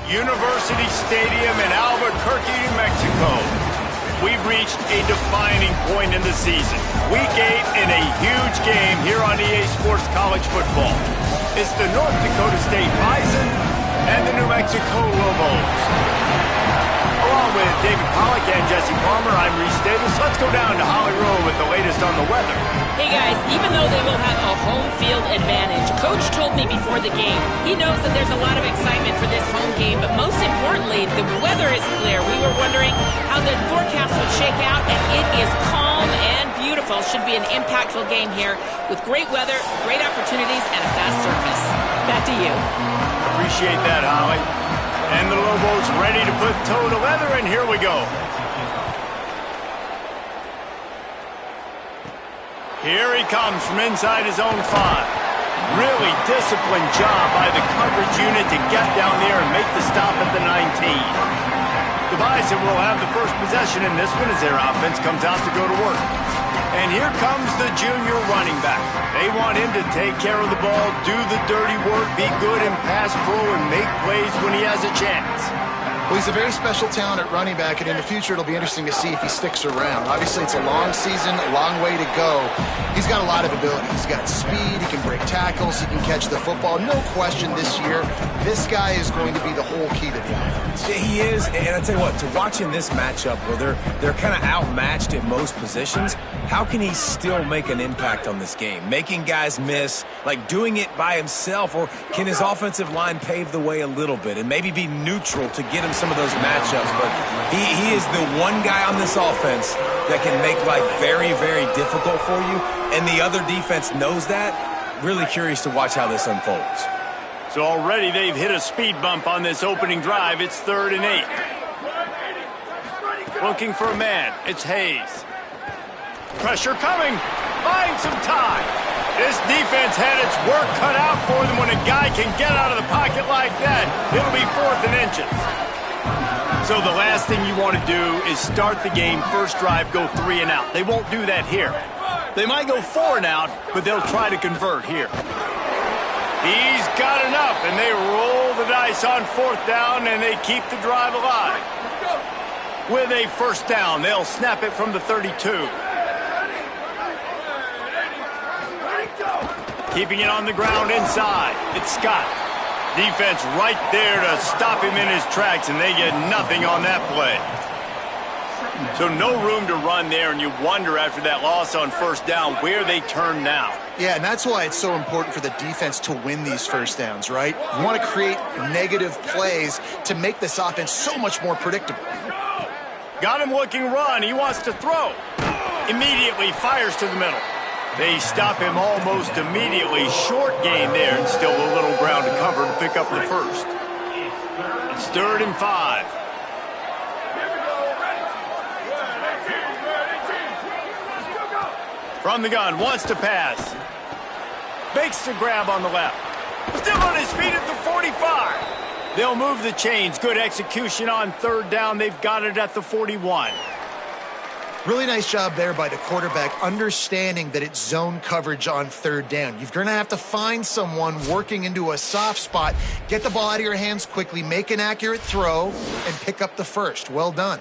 University Stadium in Albuquerque, New Mexico. We've reached a defining point in the season. Week 8 in a huge game here on EA Sports College Football. It's the North Dakota State Bison and the New Mexico Lobos. Along with David Pollack and Jesse Palmer, I'm Reese Davis. Let's go down to Holly Rowe with the latest on the weather. Hey guys, even though they will have a home field advantage, Coach told me before the game, he knows that there's a lot of excitement for this home game, but most importantly, the weather is clear. We were wondering how the forecast would shake out, and it is calm and beautiful. Should be an impactful game here with great weather, great opportunities, and a fast surface. Back to you. Appreciate that, Holly. And the Lobos ready to put toe to leather, and here we go. Here he comes from inside his own 5. Really disciplined job by the coverage unit to get down there and make the stop at the 19. The Bison will have the first possession in this one as their offense comes out to go to work. And here comes the junior running back. They want him to take care of the ball, do the dirty work, be good in pass pro, and make plays when he has a chance. Well, he's a very special talent at running back, and in the future it'll be interesting to see if he sticks around. Obviously, it's a long season, a long way to go. He's got a lot of ability. He's got speed, he can break tackles, he can catch the football. No question this year, this guy is going to be the whole key to the offense. He is, and I tell you what, to watch in this matchup where they're kind of outmatched at most positions, how can he still make an impact on this game? Making guys miss, like doing it by himself, or can his offensive line pave the way a little bit and maybe be neutral to get him some of those matchups? But he is the one guy on this offense that can make life very, very difficult for you, and the other defense knows that. Really curious to watch how this unfolds. So already they've hit a speed bump on this opening drive. It's 3rd and 8. Looking for a man. It's Hayes. Pressure coming. Buying some time. This defense had its work cut out for them. When a guy can get out of the pocket like that, it'll be 4th and inches. So the last thing you want to do is start the game, first drive, go 3 and out. They won't do that here. They might go 4 and out, but they'll try to convert here. He's got enough, and they roll the dice on 4th down, and they keep the drive alive. With a first down, they'll snap it from the 32. Keeping it on the ground inside. It's Scott. Defense right there to stop him in his tracks, and they get nothing on that play. So no room to run there, and you wonder after that loss on first down where they turn now. Yeah, and that's why it's so important for the defense to win these first downs, right? You want to create negative plays to make this offense so much more predictable. Got him looking run. He wants to throw. Immediately fires to the middle. They stop him almost immediately. Short gain there, and still a little ground to cover to pick up the first. It's 3rd and 5. From the gun, wants to pass. Makes the grab on the left. Still on his feet at the 45. They'll move the chains. Good execution on 3rd down. They've got it at the 41. Really nice job there by the quarterback, understanding that it's zone coverage on 3rd down. You're going to have to find someone working into a soft spot, get the ball out of your hands quickly, make an accurate throw, and pick up the first. Well done.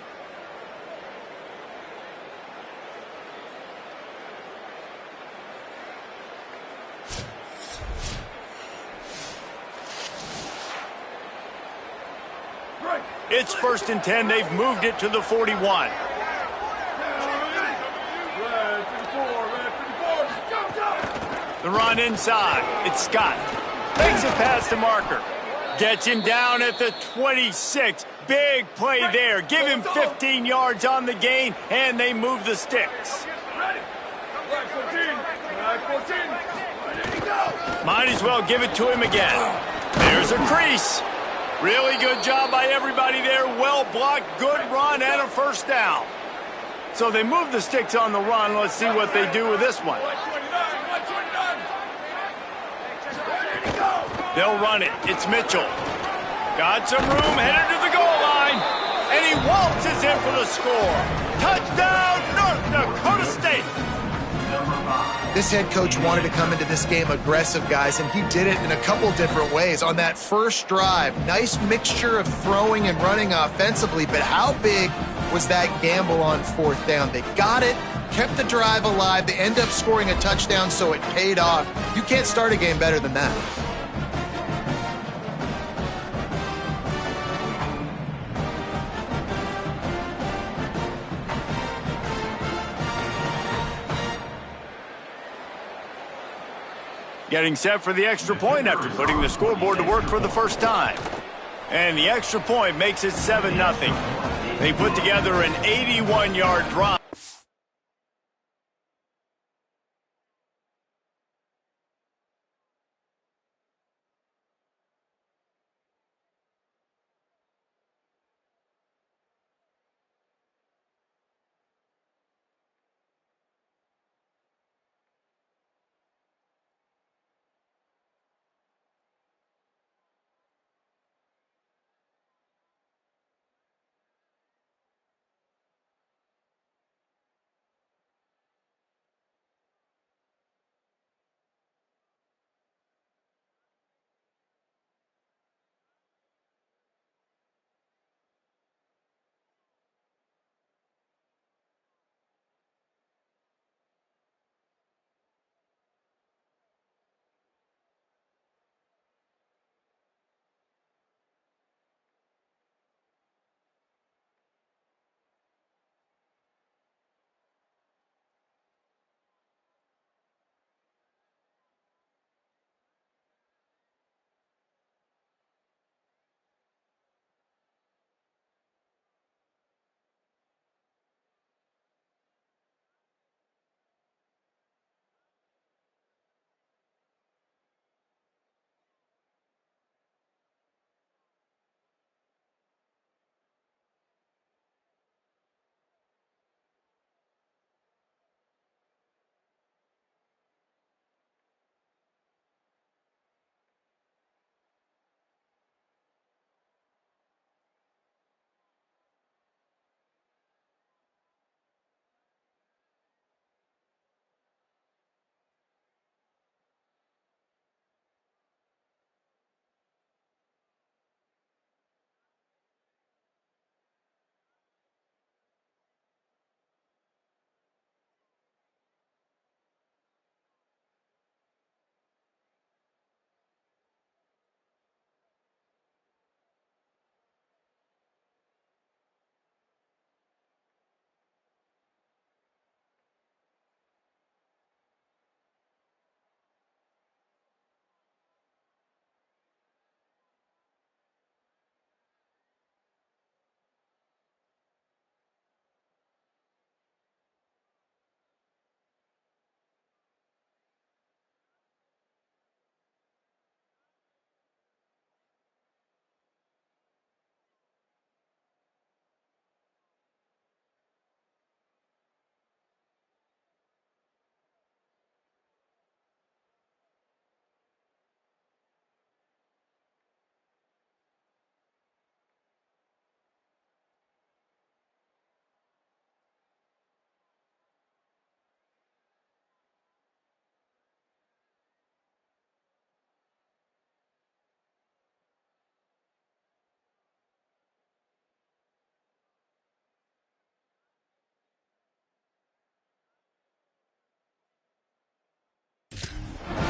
It's 1st and 10. They've moved it to the 41. The run inside. It's Scott. Makes a pass to Marker. Gets him down at the 26. Big play there. Give him 15 yards on the gain, and they move the sticks. Might as well give it to him again. There's a crease. Really good job by everybody there. Well blocked, good run, and a first down. So they move the sticks on the run. Let's see what they do with this one. They'll run it. It's Mitchell. Got some room, headed to the goal line. And he waltzes in for the score. Touchdown, North Dakota State. This head coach wanted to come into this game aggressive, guys, and he did it in a couple different ways. On that first drive, nice mixture of throwing and running offensively, but how big was that gamble on fourth down? They got it, kept the drive alive, they end up scoring a touchdown, so it paid off. You can't start a game better than that. Getting set for the extra point after putting the scoreboard to work for the first time. And the extra point makes it 7-0. They put together an 81-yard drive.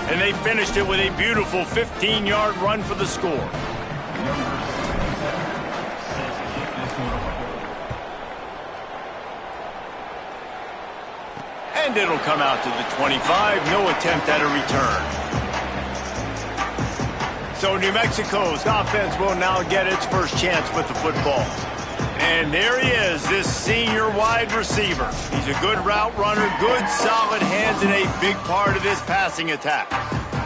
And they finished it with a beautiful 15-yard run for the score. And it'll come out to the 25. No attempt at a return. So New Mexico's offense will now get its first chance with the football. And there he is, this senior wide receiver. He's a good route runner, good solid hands, and a big part of this passing attack.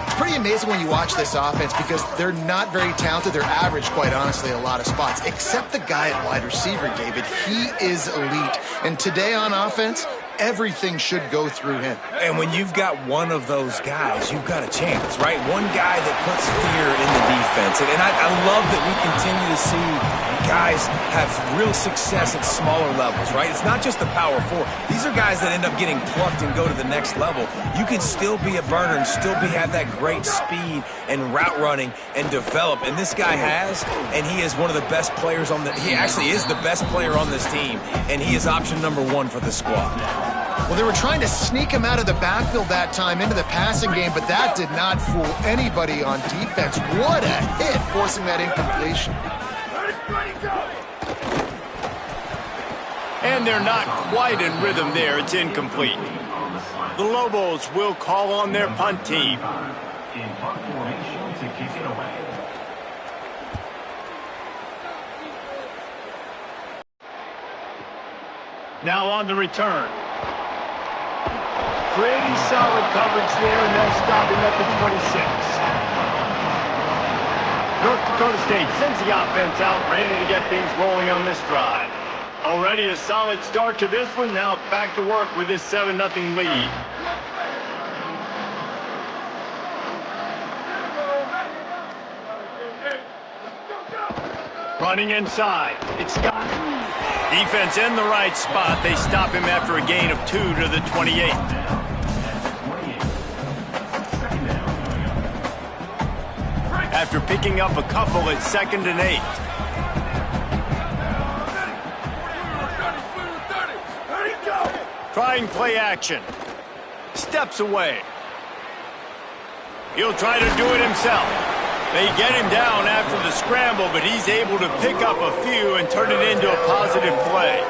It's pretty amazing when you watch this offense because they're not very talented. They're average, quite honestly, a lot of spots, except the guy at wide receiver, David. He is elite. And today on offense, everything should go through him. And when you've got one of those guys, you've got a chance, right? One guy that puts fear in the defense. And I love that we continue to see guys have real success at smaller levels, right? It's not just the power four. These are guys that end up getting plucked and go to the next level. You can still be a burner and still have that great speed and route running and develop. And this guy has, and he is one of the best players on the – he actually is the best player on this team, and he is option number 1 for the squad. Well, they were trying to sneak him out of the backfield that time into the passing game, but that did not fool anybody on defense. What a hit, forcing that incompletion. And they're not quite in rhythm there. It's incomplete. The Lobos will call on their punt team. In punt formation to kick it away. Now on the return. Pretty solid coverage there, and they'll stop him at the 26. North Dakota State sends the offense out, ready to get things rolling on this drive. Already a solid start to this one. Now back to work with this 7-0 lead. Running inside. It's Scott. Defense in the right spot. They stop him after a gain of 2 to the 28. After picking up a couple at 2nd and 8. Trying play action. Steps away. He'll try to do it himself. They get him down after the scramble, but he's able to pick up a few and turn it into a positive play.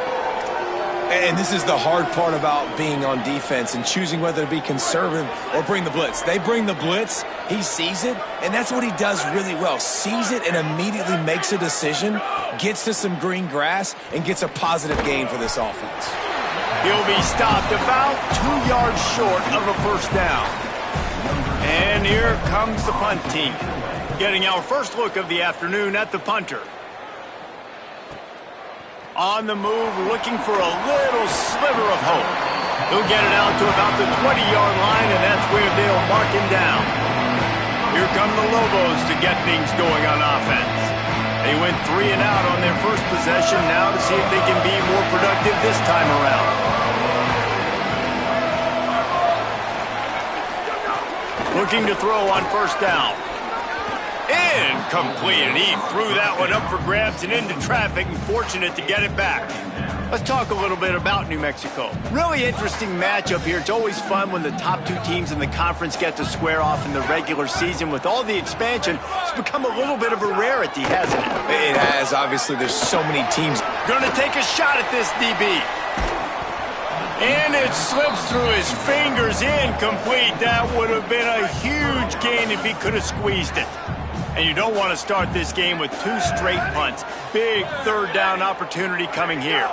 And this is the hard part about being on defense and choosing whether to be conservative or bring the blitz. They bring the blitz, he sees it, and that's what he does really well. Sees it and immediately makes a decision, gets to some green grass, and gets a positive gain for this offense. He'll be stopped about 2 yards short of a first down. And here comes the punt team. Getting our first look of the afternoon at the punter. On the move, looking for a little sliver of hope. He'll get it out to about the 20-yard line, and that's where they'll mark him down. Here come the Lobos to get things going on offense. They went 3 and out on their first possession, now to see if they can be more productive this time around. Looking to throw on first down. Incomplete, and he threw that one up for grabs and into traffic, and fortunate to get it back. Let's talk a little bit about New Mexico. Really interesting matchup here. It's always fun when the top 2 teams in the conference get to square off in the regular season. With all the expansion, it's become a little bit of a rarity, hasn't it? It has. Obviously, there's so many teams. Gonna take a shot at this DB. And it slips through his fingers, incomplete. That would have been a huge gain if he could have squeezed it. And you don't want to start this game with 2 straight punts. Big 3rd down opportunity coming here.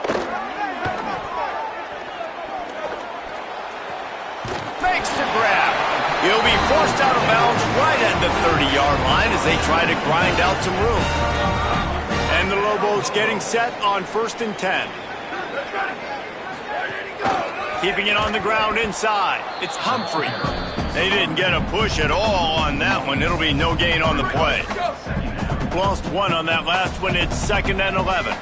Makes the grab. He'll be forced out of bounds right at the 30-yard line as they try to grind out some room. And the Lobos getting set on 1st and 10. Keeping it on the ground inside. It's Humphrey. They didn't get a push at all on that one. It'll be no gain on the play. Lost 1 on that last one. It's 2nd and 11.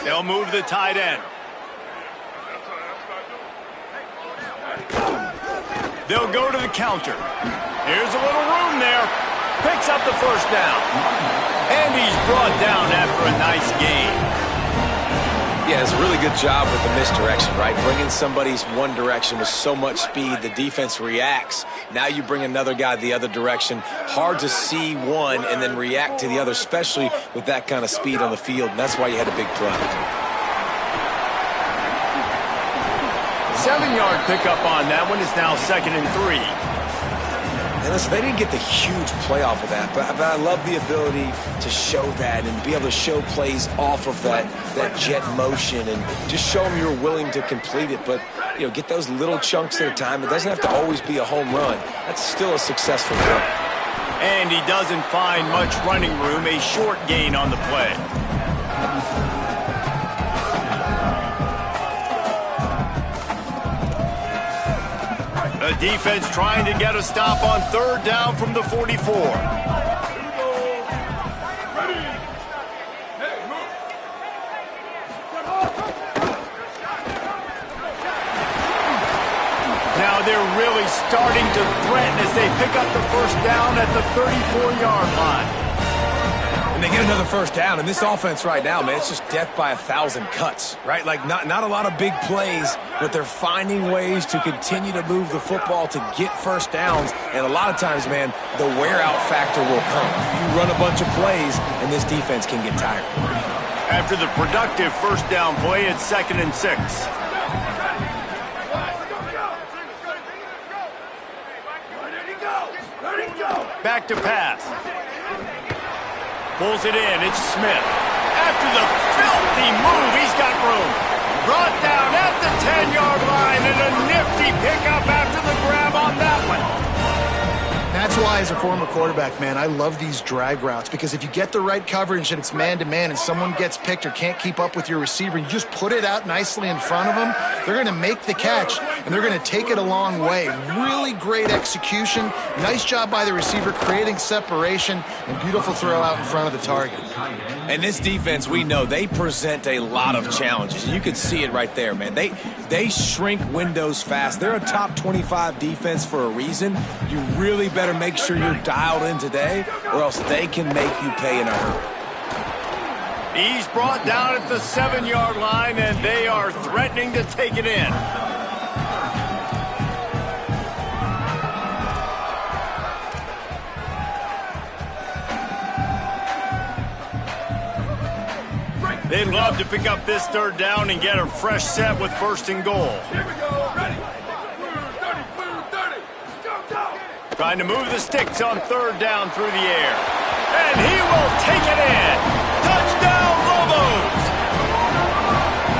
They'll move the tight end. They'll go to the counter. Here's a little room there. Picks up the first down. And he's brought down after a nice gain. Yeah, it's a really good job with the misdirection, right? Bringing somebody's one direction with so much speed, the defense reacts. Now you bring another guy the other direction. Hard to see one and then react to the other, especially with that kind of speed on the field. And that's why you had a big play. 7-yard pickup on that one. Is now 2nd and 3. And listen, they didn't get the huge play off of that, but I love the ability to show that and be able to show plays off of that jet motion and just show them you're willing to complete it. But, you know, get those little chunks at a time. It doesn't have to always be a home run. That's still a successful play. And he doesn't find much running room. A short gain on the play. The defense trying to get a stop on 3rd down from the 44. Now they're really starting to threaten as they pick up the first down at the 34-yard line. And they get another first down, and this offense right now, man, it's just death by 1,000 cuts, right? Like, not a lot of big plays, but they're finding ways to continue to move the football to get first downs, and a lot of times, man, the wear-out factor will come. You run a bunch of plays, and this defense can get tired. After the productive first down play, it's 2nd and 6. Back to pass. Pulls it in. It's Smith. After the filthy move, he's got room. Brought down at the 10-yard line, and a nifty pickup after the grab on that one. That's why, as a former quarterback, man, I love these drag routes, because if you get the right coverage and it's man-to-man and someone gets picked or can't keep up with your receiver, and you just put it out nicely in front of them, they're going to make the catch, and they're going to take it a long way. Really great execution. Nice job by the receiver creating separation, and beautiful throw out in front of the target. And this defense, we know, they present a lot of challenges. You can see it right there, man. They shrink windows fast. They're a top 25 defense for a reason. You really better make sure you're dialed in today, or else they can make you pay in a hurry. He's brought down at the 7-yard line, and they are threatening to take it in. They'd love to pick up this third down and get a fresh set with 1st and goal. Here we go. Ready. 30. Go. Trying to move the sticks on 3rd down through the air. And he will take it in. Touchdown, Lobos!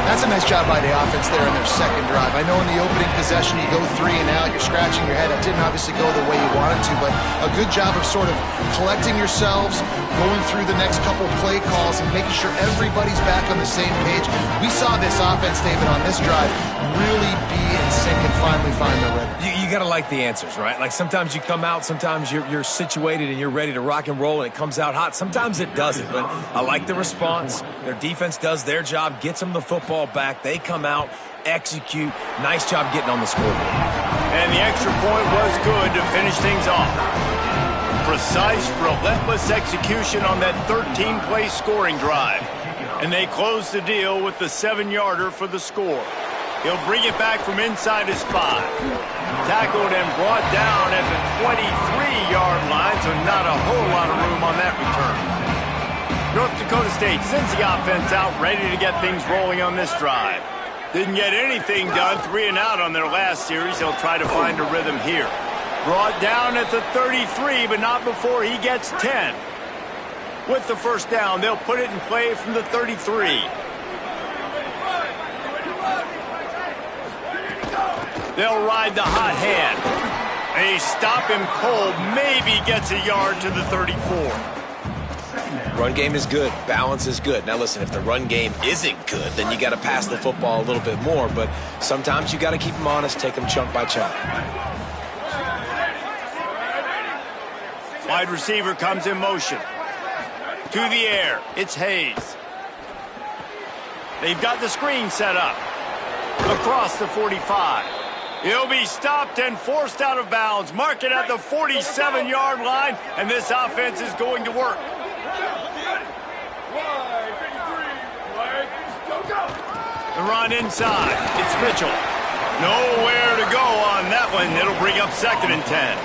That's a nice job by the offense there in their second drive. I know in the opening possession you go 3 and out, you're scratching your head. It didn't obviously go the way you wanted to, but a good job of sort of collecting yourselves, going through the next couple play calls, and making sure everybody's back on the same page. We saw this offense, David, on this drive really be in sync and finally find their rhythm. You got to like the answers, right? Like sometimes you come out, sometimes you're situated and you're ready to rock and roll and it comes out hot. Sometimes it doesn't, but I like the response. Their defense does their job, gets them the football back. They come out, execute. Nice job getting on the scoreboard. And the extra point was good to finish things off. Precise, relentless execution on that 13-play scoring drive. And they close the deal with the 7-yarder for the score. He'll bring it back from inside his 5. Tackled and brought down at the 23-yard line, so not a whole lot of room on that return. North Dakota State sends the offense out, ready to get things rolling on this drive. Didn't get anything done, 3 and out on their last series. They'll try to find a rhythm here. Brought down at the 33, but not before he gets 10. With the first down, they'll put it in play from the 33. They'll ride the hot hand. They stop him cold, maybe gets a yard to the 34. Run game is good. Balance is good. Now listen, if the run game isn't good, then you got to pass the football a little bit more. But sometimes you got to keep them honest, take them chunk by chunk. Wide receiver comes in motion. To the air. It's Hayes. They've got the screen set up. Across the 45. He'll be stopped and forced out of bounds. Mark it at the 47-yard line, and this offense is going to work. The run inside. It's Mitchell. Nowhere to go on that one. It'll bring up 2nd and 10.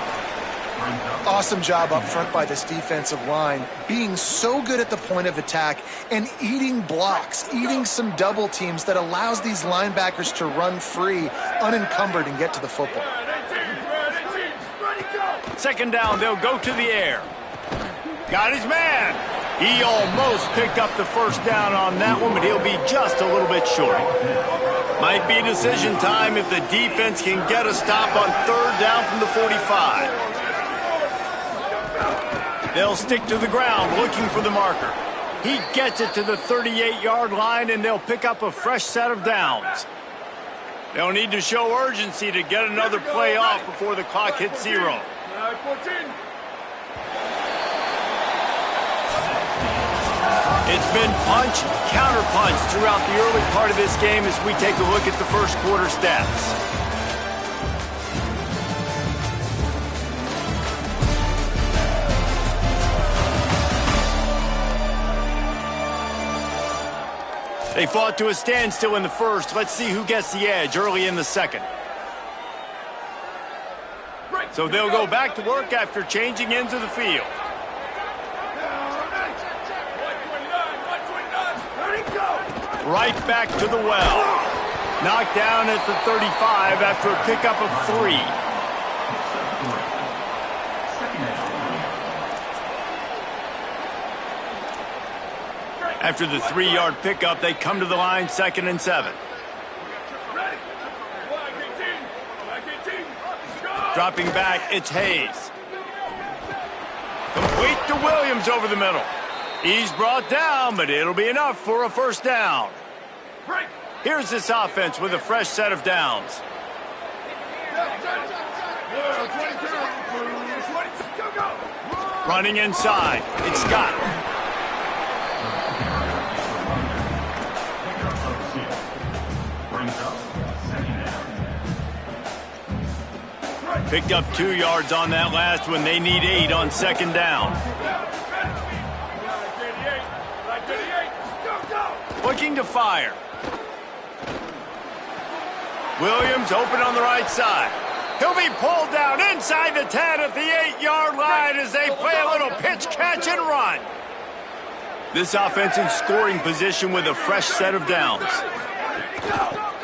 Awesome job up front by this defensive line, being so good at the point of attack and eating blocks, eating some double teams that allows these linebackers to run free, unencumbered, and get to the football. 2nd down, they'll go to the air. Got his man. He almost picked up the first down on that one, but he'll be just a little bit short. Might be decision time if the defense can get a stop on 3rd down from the 45. They'll stick to the ground looking for the marker. He gets it to the 38-yard line, and they'll pick up a fresh set of downs. They'll need to show urgency to get another play off before the clock hits 0. It's been punch, counter-punch throughout the early part of this game as we take a look at the first quarter stats. They fought to a standstill in the first. Let's see who gets the edge early in the second. So they'll go back to work after changing into the field. Right back to the well. Knocked down at the 35 after a pickup of 3. After the 3-yard pickup, they come to the line 2nd and 7. Dropping back, it's Hayes. Complete to Williams over the middle. He's brought down, but it'll be enough for a first down. Here's this offense with a fresh set of downs. Running inside, it's Scott. Picked up 2 yards on that last one. They need 8 on 2nd down. Looking to fire. Williams open on the right side. He'll be pulled down inside the 10 at the 8-yard line as they play a little pitch, catch, and run. This offense in scoring position with a fresh set of downs.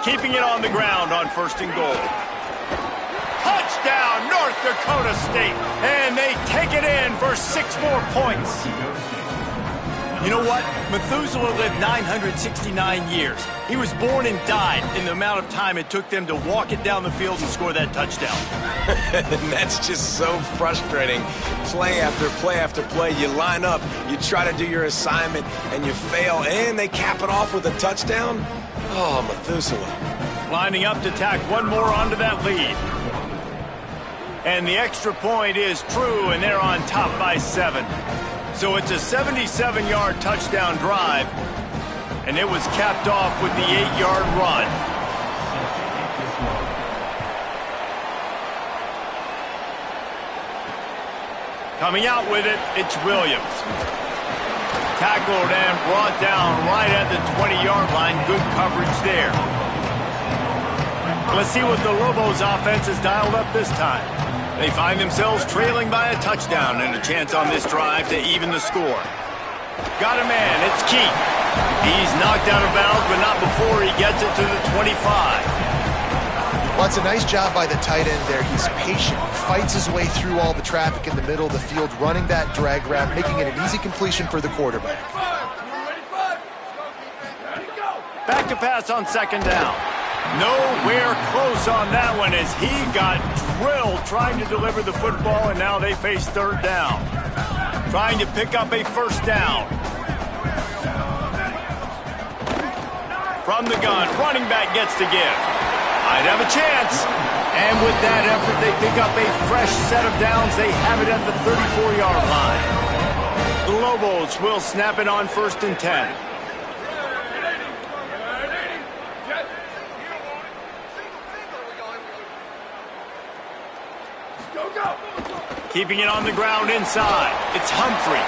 Keeping it on the ground on 1st and goal. Touchdown, North Dakota State. And they take it in for 6 more points. You know what? Methuselah lived 969 years. He was born and died in the amount of time it took them to walk it down the field and score that touchdown. And that's just so frustrating. Play after play after play. You line up, you try to do your assignment, and you fail, and they cap it off with a touchdown? Oh, Methuselah. Lining up to tack one more onto that lead. And the extra point is true, and they're on top by 7. So it's a 77-yard touchdown drive, and it was capped off with the 8-yard run. Coming out with it, it's Williams. Tackled and brought down right at the 20-yard line. Good coverage there. Let's see what the Lobos offense has dialed up this time. They find themselves trailing by a touchdown and a chance on this drive to even the score. Got a man, it's Keith. He's knocked out of bounds, but not before he gets it to the 25. Well, it's a nice job by the tight end there. He's patient, fights his way through all the traffic in the middle of the field, running that drag route, making it an easy completion for the quarterback. Back to pass on 2nd down. Nowhere close on that one as he got drilled trying to deliver the football, and now they face 3rd down. Trying to pick up a 1st down. From the gun, running back gets to give. Might have a chance. And with that effort, they pick up a fresh set of downs. They have it at the 34-yard line. The Lobos will snap it on 1st and 10. Keeping it on the ground inside. It's Humphrey.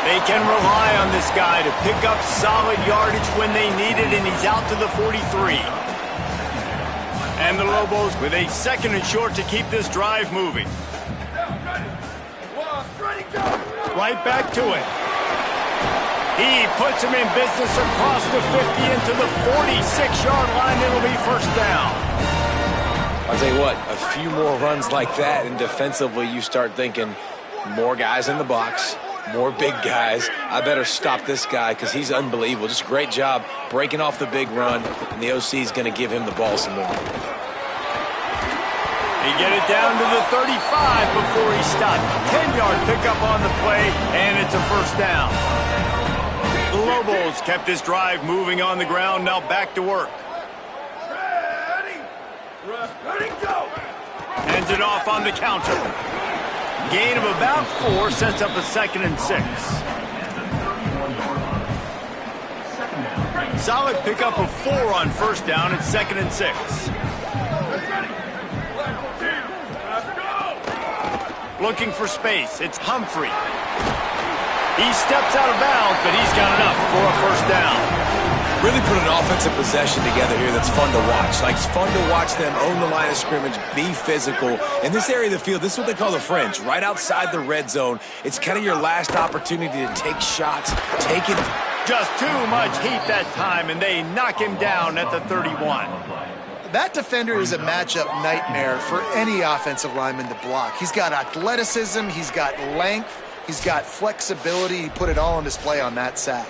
They can rely on this guy to pick up solid yardage when they need it, and he's out to the 43. And the Lobos with a 2nd and short to keep this drive moving. Right back to it. He puts him in business across the 50 into the 46-yard line. It'll be 1st down. I'll tell you what, a few more runs like that, and defensively you start thinking more guys in the box, more big guys. I better stop this guy because he's unbelievable. Just a great job breaking off the big run, and the OC is going to give him the ball some more. They get it down to the 35 before he stopped. 10-yard pickup on the play, and it's a 1st down. The Lobos kept this drive moving on the ground, now back to work. Ready, go! Hands it off on the counter. Gain of about 4 sets up a 2nd and 6. Solid pickup of 4 on 1st down. It's 2nd and 6. Looking for space. It's Humphrey. He steps out of bounds, but he's got enough for a 1st down. Really put an offensive possession together here that's fun to watch. Like, it's fun to watch them own the line of scrimmage, be physical. In this area of the field, this is what they call the fringe, right outside the red zone. It's kind of your last opportunity to take shots, take it. Just too much heat that time, and they knock him down at the 31. That defender is a matchup nightmare for any offensive lineman to block. He's got athleticism, he's got length, he's got flexibility. He put it all on display on that sack.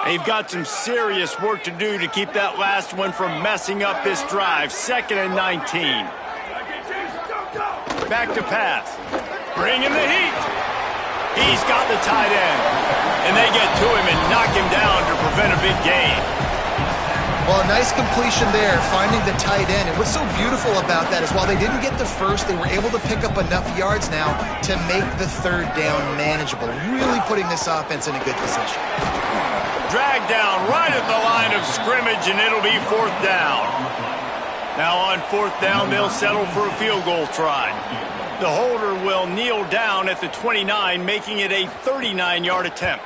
They've got some serious work to do to keep that last one from messing up this drive. 2nd and 19. Back to pass. Bring in the heat. He's got the tight end. And they get to him and knock him down to prevent a big gain. Well, a nice completion there, finding the tight end. And what's so beautiful about that is while they didn't get the first, they were able to pick up enough yards now to make the 3rd down manageable. Really putting this offense in a good position. Dragged down right at the line of scrimmage, and it'll be 4th down. Now on 4th down, they'll settle for a field goal try. The holder will kneel down at the 29, making it a 39-yard attempt.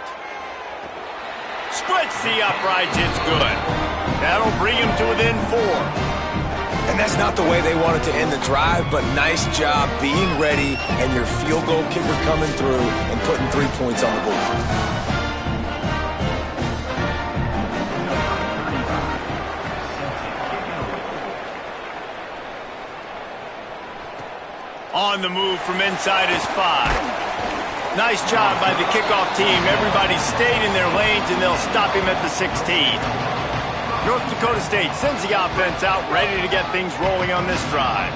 Splits the uprights, it's good. That'll bring him to within 4. And that's not the way they wanted to end the drive, but nice job being ready and your field goal kicker coming through and putting 3 points on the board. On the move from inside his 5. Nice job by the kickoff team. Everybody stayed in their lanes, and they'll stop him at the 16. North Dakota State sends the offense out, ready to get things rolling on this drive.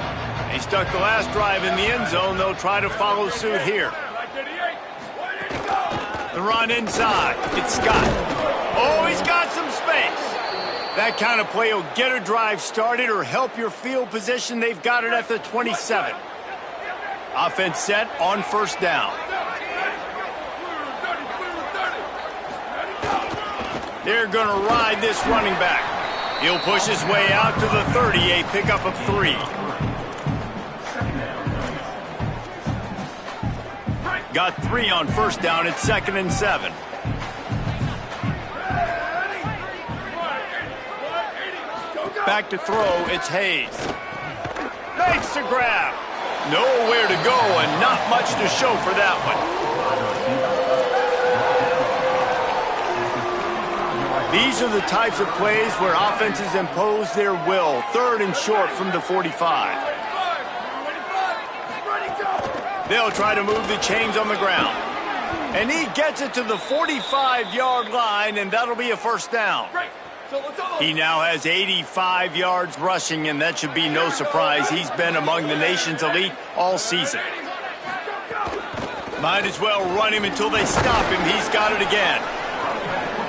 They stuck the last drive in the end zone. They'll try to follow suit here. The run inside. It's Scott. Oh, he's got some space. That kind of play will get a drive started or help your field position. They've got it at the 27. Offense set on 1st down. They're going to ride this running back. He'll push his way out to the 30, a pickup of 3. Got 3 on 1st down. It's 2nd and 7. Back to throw. It's Hayes. Makes the grab. Nowhere to go and not much to show for that one. These are the types of plays where offenses impose their will. 3rd and short from the 45. They'll try to move the chains on the ground. And he gets it to the 45-yard line, and that'll be a 1st down. He now has 85 yards rushing, and that should be no surprise. He's been among the nation's elite all season. Might as well run him until they stop him. He's got it again.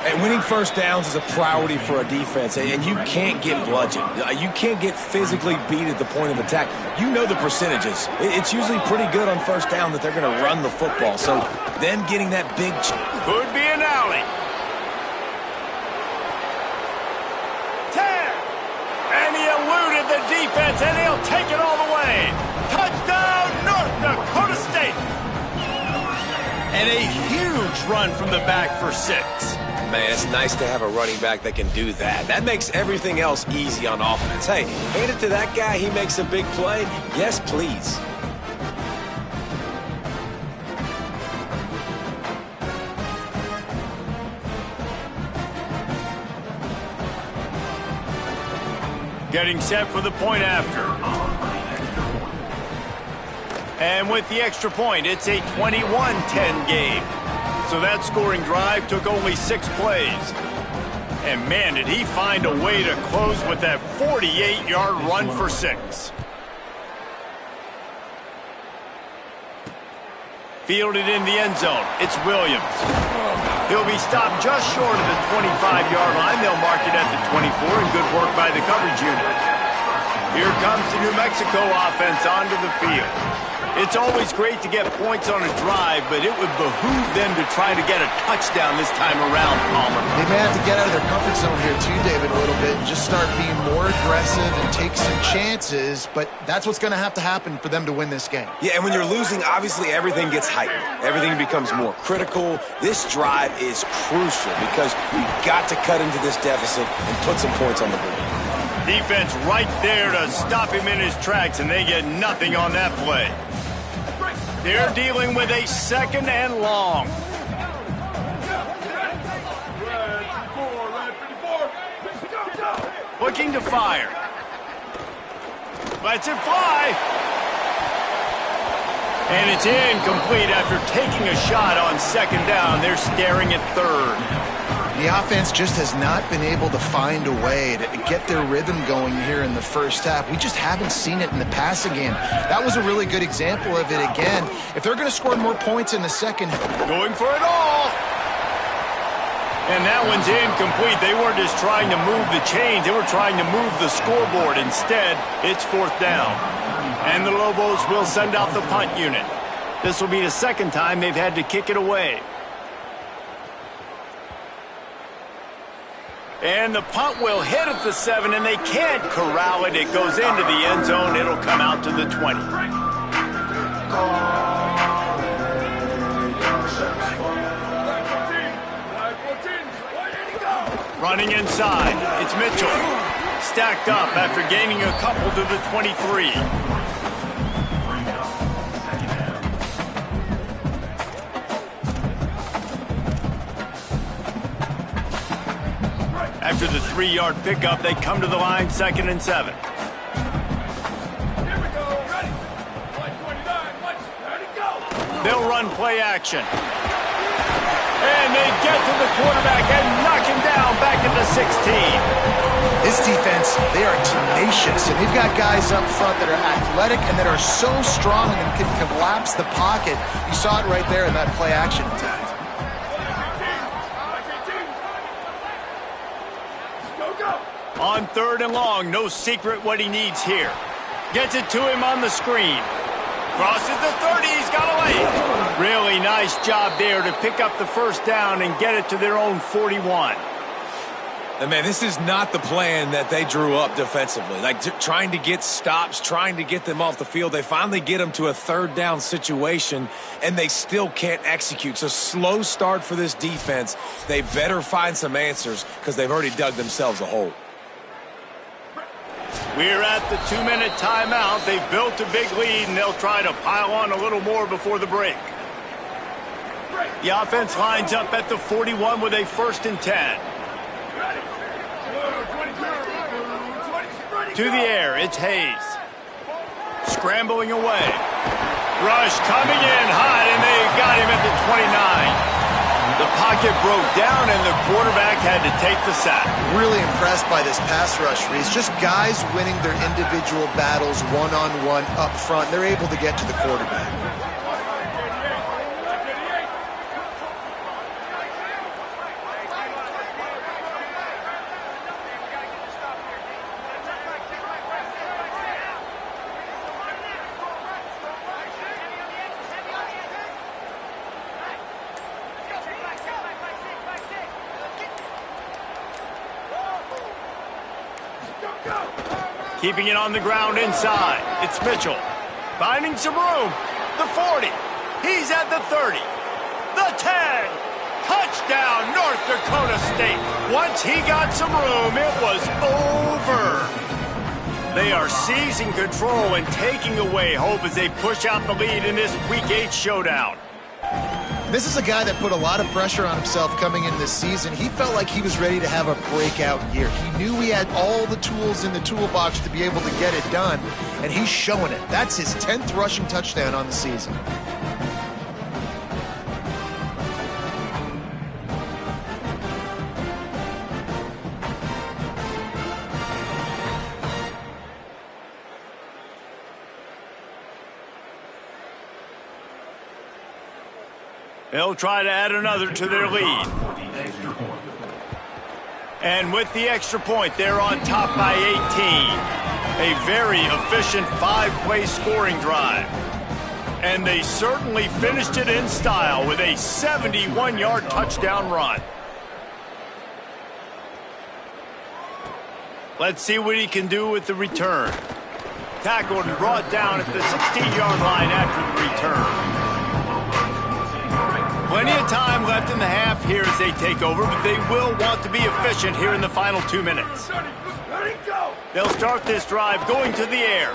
And winning 1st downs is a priority for a defense, and you can't get bludgeoned. You can't get physically beat at the point of attack. You know the percentages. It's usually pretty good on 1st down that they're going to run the football. So them getting that big... Could be an alley. 10. And he eluded the defense, and he'll take it all the way. Touchdown, North Dakota State. And a huge run from the back for 6. Man, it's nice to have a running back that can do that. That makes everything else easy on offense. Hey, hand it to that guy. He makes a big play. Yes, please. Getting set for the point after. And with the extra point, it's a 21-10 game. So that scoring drive took only 6 plays. And man, did he find a way to close with that 48-yard run for 6. Fielded in the end zone. It's Williams. He'll be stopped just short of the 25-yard line. They'll mark it at the 24, and good work by the coverage unit. Here comes the New Mexico offense onto the field. It's always great to get points on a drive, but it would behoove them to try to get a touchdown this time around, Palmer. They may have to get out of their comfort zone here too, David, a little bit and just start being more aggressive and take some chances, but that's what's going to happen for them to win this game. Yeah, and when you're losing, obviously everything gets heightened. Everything becomes more critical. This drive is crucial because you've got to cut into this deficit and put some points on the board. Defense right there to stop him in his tracks, and they get nothing on that play. They're dealing with a 2nd and long. Looking to fire. Lets it fly. And it's incomplete after taking a shot on 2nd down. They're staring at 3rd. The offense just has not been able to find a way to get their rhythm going here in the first half. We just haven't seen it in the passing game. That was a really good example of it again. If they're going to score more points in the second. Going for it all. And that one's incomplete. They weren't just trying to move the chains. They were trying to move the scoreboard. Instead, it's 4th down. And the Lobos will send out the punt unit. This will be the 2nd time they've had to kick it away. And the punt will hit at the 7, and they can't corral it. It goes into the end zone. It'll come out to the 20. Running inside, it's Mitchell. Stacked up after gaining a couple to the 23. After the 3-yard pickup, they come to the line, 2nd and 7. They'll run play action. And they get to the quarterback and knock him down back at the 16. This defense, they are tenacious, and they've got guys up front that are athletic and that are so strong and can collapse the pocket. You saw it right there in that play action attack. On 3rd and long, no secret what he needs here. Gets it to him on the screen. Crosses the 30, he's got away. Really nice job there to pick up the 1st down and get it to their own 41. And man, this is not the plan that they drew up defensively. Like trying to get stops, trying to get them off the field. They finally get them to a 3rd down situation, and they still can't execute. So slow start for this defense. They better find some answers because they've already dug themselves a hole. We're at the 2-minute timeout. They've built a big lead, and they'll try to pile on a little more before the break. The offense lines up at the 41 with a 1st and 10. To the air, it's Hayes. Scrambling away. Rush coming in hot, and they got him at the 29. The pocket broke down, and the quarterback had to take the sack. Really impressed by this pass rush, Reese. Just guys winning their individual battles one-on-one up front. They're able to get to the quarterback. Keeping it on the ground inside. It's Mitchell. Finding some room. The 40. He's at the 30. The 10. Touchdown, North Dakota State. Once he got some room, it was over. They are seizing control and taking away hope as they push out the lead in this Week 8 showdown. This is a guy that put a lot of pressure on himself coming in this season. He felt like he was ready to have a breakout year. He knew he had all the tools in the toolbox to be able to get it done, and he's showing it. That's his 10th rushing touchdown on the season. They'll try to add another to their lead. And with the extra point, they're on top by 18. A very efficient 5-play scoring drive. And they certainly finished it in style with a 71-yard touchdown run. Let's see what he can do with the return. Tackled and brought down at the 16-yard line after the return. Plenty of time left in the half here as they take over, but they will want to be efficient here in the final 2 minutes. They'll start this drive going to the air.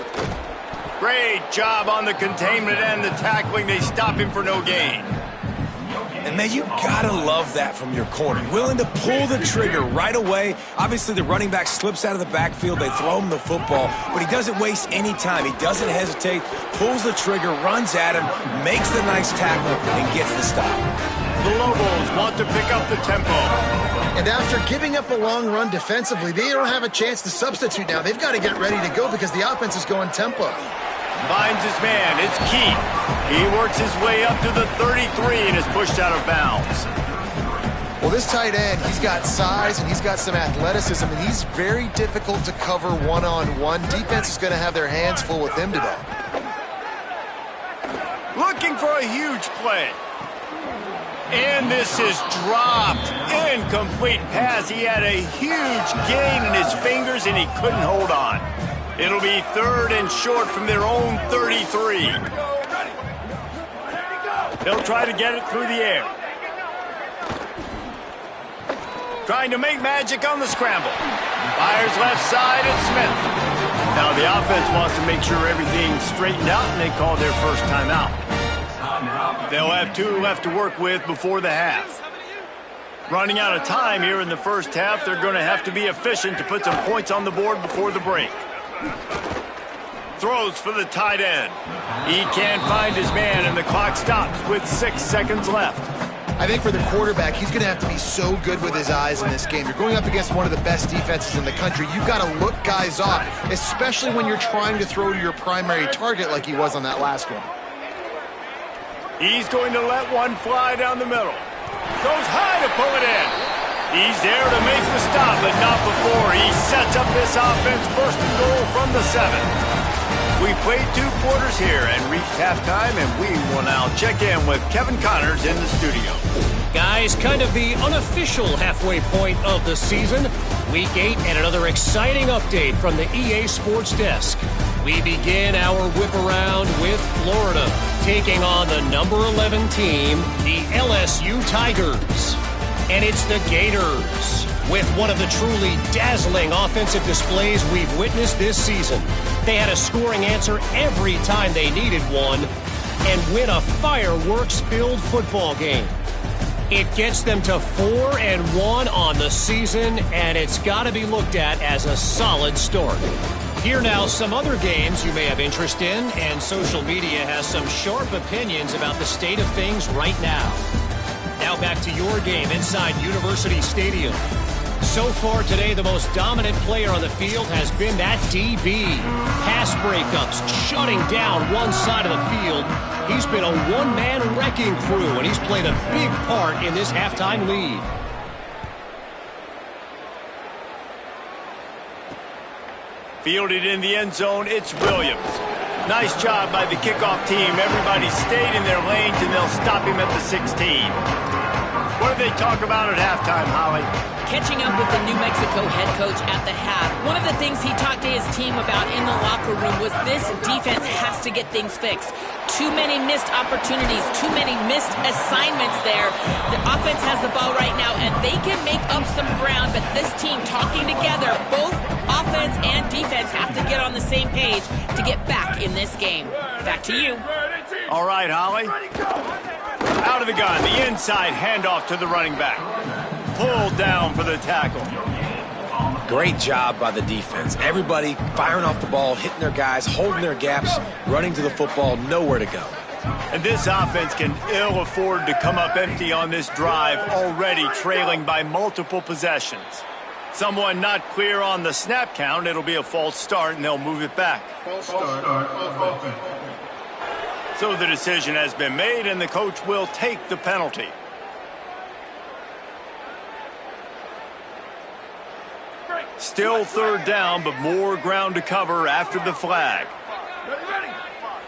Great job on the containment and the tackling. They stop him for no gain. And, man, you gotta love that from your corner. Willing to pull the trigger right away. Obviously, the running back slips out of the backfield. They throw him the football, but he doesn't waste any time. He doesn't hesitate, pulls the trigger, runs at him, makes the nice tackle, and gets the stop. The Lobos want to pick up the tempo. And after giving up a long run defensively, they don't have a chance to substitute now. They've got to get ready to go because the offense is going tempo. Finds his man. It's Keith. He works his way up to the 33 and is pushed out of bounds. Well, this tight end, he's got size and he's got some athleticism, and he's very difficult to cover one-on-one. Defense is going to have their hands full with him today. Looking for a huge play. And this is dropped. Incomplete pass. He had a huge gain in his fingers and he couldn't hold on. It'll be 3rd and short from their own 33. They'll try to get it through the air. Trying to make magic on the scramble. Fires left side and Smith. Now the offense wants to make sure everything's straightened out and they call their first timeout. They'll have 2 left to work with before the half. Running out of time here in the first half, they're going to have to be efficient to put some points on the board before the break. Throws for the tight end. He can't find his man, and the clock stops with 6 seconds left. I think for the quarterback, he's going to have to be so good with his eyes in this game. You're going up against one of the best defenses in the country. You've got to look guys off, especially when you're trying to throw to your primary target like he was on that last one. He's going to let one fly down the middle. Goes high to pull it in. He's there to make the stop, but not before he sets up this offense first and goal from the 7. We played 2 quarters here and reached halftime, and we will now check in with Kevin Connors in the studio. Guys, kind of the unofficial halfway point of the season. Week 8 and another exciting update from the EA Sports Desk. We begin our whip around with Florida, taking on the number 11 team, the LSU Tigers. And it's the Gators, with one of the truly dazzling offensive displays we've witnessed this season. They had a scoring answer every time they needed one and win a fireworks-filled football game. It gets them to 4-1 on the season, and it's got to be looked at as a solid start. Here now, some other games you may have interest in, and social media has some sharp opinions about the state of things right now. Now back to your game inside University Stadium. So far today, the most dominant player on the field has been that DB. Pass breakups, shutting down one side of the field. He's been a one-man wrecking crew, and he's played a big part in this halftime lead. Fielded in the end zone, it's Williams. Nice job by the kickoff team. Everybody stayed in their lanes, and they'll stop him at the 16. What did they talk about at halftime, Holly? Catching up with the New Mexico head coach at the half. One of the things he talked to his team about in the locker room was this defense has to get things fixed. Too many missed opportunities, too many missed assignments there. The offense has the ball right now, and they can make up some ground, but this team talking together, both offense and defense have to get on the same page to get back in this game. Back to you. All right, Holly. Out of the gun, the inside handoff to the running back. Pulled down for the tackle. Great job by the defense. Everybody firing off the ball, hitting their guys, holding their gaps, running to the football, nowhere to go. And this offense can ill afford to come up empty on this drive, already trailing by multiple possessions. Someone not clear on the snap count, it'll be a false start, and they'll move it back. So the decision has been made, and the coach will take the penalty. Still third down, but more ground to cover after the flag. Ready?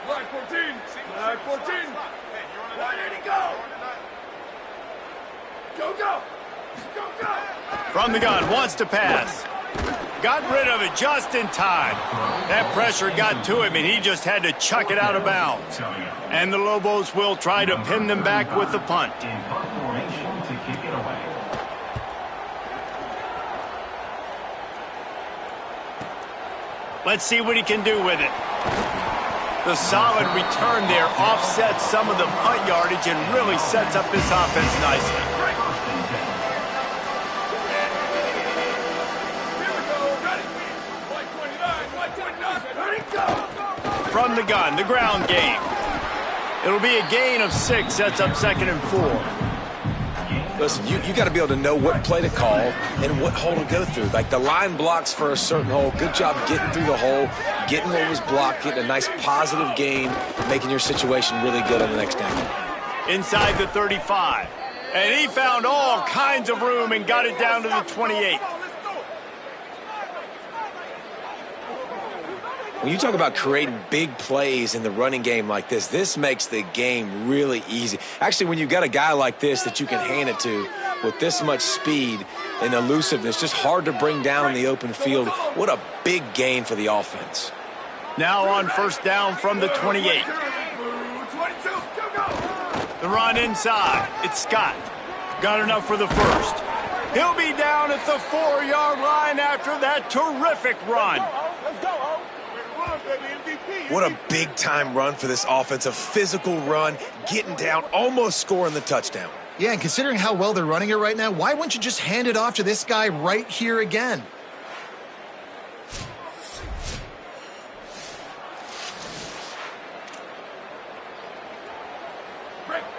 Flag 14. Flag 14. Ready to go. Go. From the gun, wants to pass. Got rid of it just in time. That pressure got to him, and he just had to chuck it out of bounds. And the Lobos will try to pin them back with the punt. In punt formation to kick it away. Let's see what he can do with it. The solid return there offsets some of the punt yardage and really sets up this offense nicely. From the gun, the ground game. It'll be a gain of 6, sets up 2nd and 4. Listen, you got to be able to know what play to call and what hole to go through. Like the line blocks for a certain hole. Good job getting through the hole, getting what was blocked, getting a nice positive gain, making your situation really good on the next down. Inside the 35. And he found all kinds of room and got it down to the 28. When you talk about creating big plays in the running game like this makes the game really easy. Actually, when you've got a guy like this that you can hand it to with this much speed and elusiveness, just hard to bring down in the open field, what a big gain for the offense. Now on first down from the 28. The run inside. It's Scott. Got enough for the first. He'll be down at the 4-yard line after that terrific run. What a big-time run for this offense, a physical run, getting down, almost scoring the touchdown. Yeah, and considering how well they're running it right now, why wouldn't you just hand it off to this guy right here again?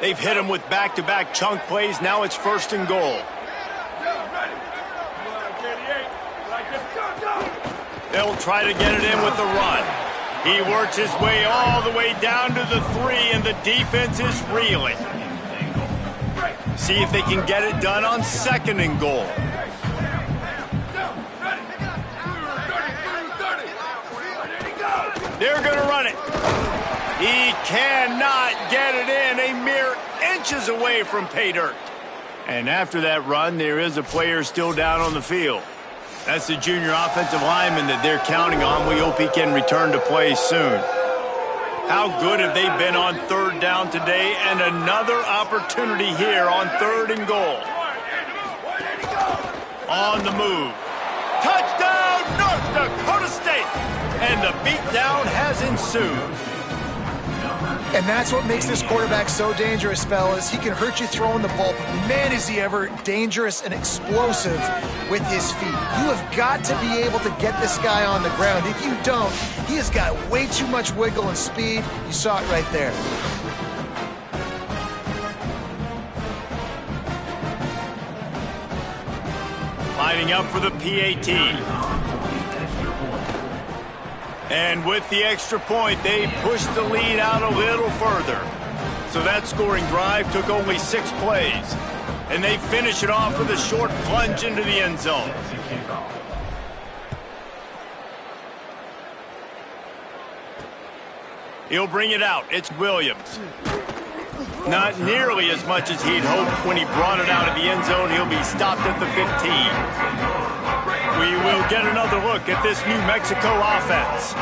They've hit him with back-to-back chunk plays. Now it's 1st and goal. They'll try to get it in with the run. He works his way all the way down to the 3, and the defense is reeling. See if they can get it done on 2nd and goal. They're going to run it. He cannot get it in, a mere inches away from pay dirt. And after that run, there is a player still down on the field. That's the junior offensive lineman that they're counting on. We hope he can return to play soon. How good have they been on 3rd down today? And another opportunity here on 3rd and goal. On the move. Touchdown, North Dakota State! And the beatdown has ensued. And that's what makes this quarterback so dangerous, fellas. He can hurt you throwing the ball, but man, is he ever dangerous and explosive with his feet. You have got to be able to get this guy on the ground. If you don't, he has got way too much wiggle and speed. You saw it right there. Lining up for the PAT. And with the extra point, they pushed the lead out a little further. So that scoring drive took only 6 plays. And they finish it off with a short plunge into the end zone. He'll bring it out. It's Williams. Not nearly as much as he'd hoped when he brought it out of the end zone. He'll be stopped at the 15. We will get another look at this New Mexico offense.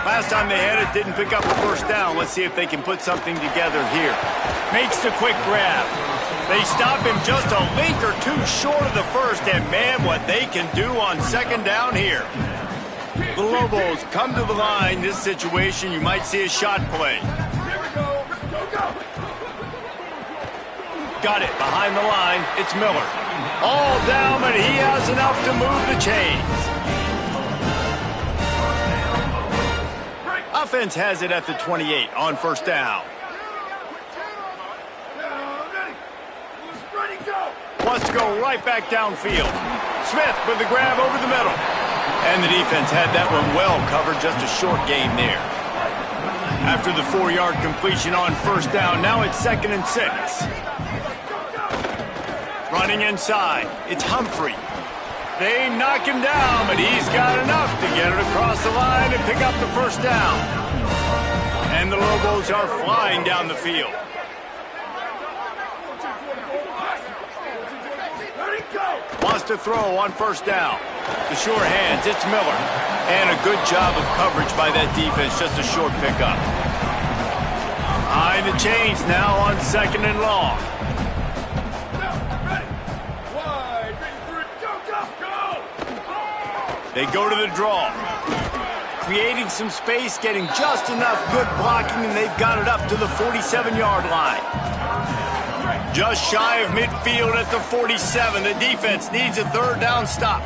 Last time they had it, didn't pick up a first down. Let's see if they can put something together here. Makes the quick grab. They stop him just a link or two short of the first, and man, what they can do on 2nd down here. The Lobos come to the line. This situation, you might see a shot play. Got it behind the line. It's Miller. All down, but he has enough to move the chains. Offense has it at the 28 on 1st down. Wants to go right back downfield. Smith with the grab over the middle. And the defense had that one well covered, just a short gain there. After the 4-yard completion on 1st down, now it's 2nd and 6. Running inside, it's Humphrey. They knock him down, but he's got enough to get it across the line and pick up the first down. And the Lobos are flying down the field. Wants to throw on first down. The sure hands, it's Miller. And a good job of coverage by that defense, just a short pickup. Behind the chains now on 2nd and long. They go to the draw. Creating some space, getting just enough good blocking, and they've got it up to the 47-yard line. Just shy of midfield at the 47. The defense needs a 3rd down stop.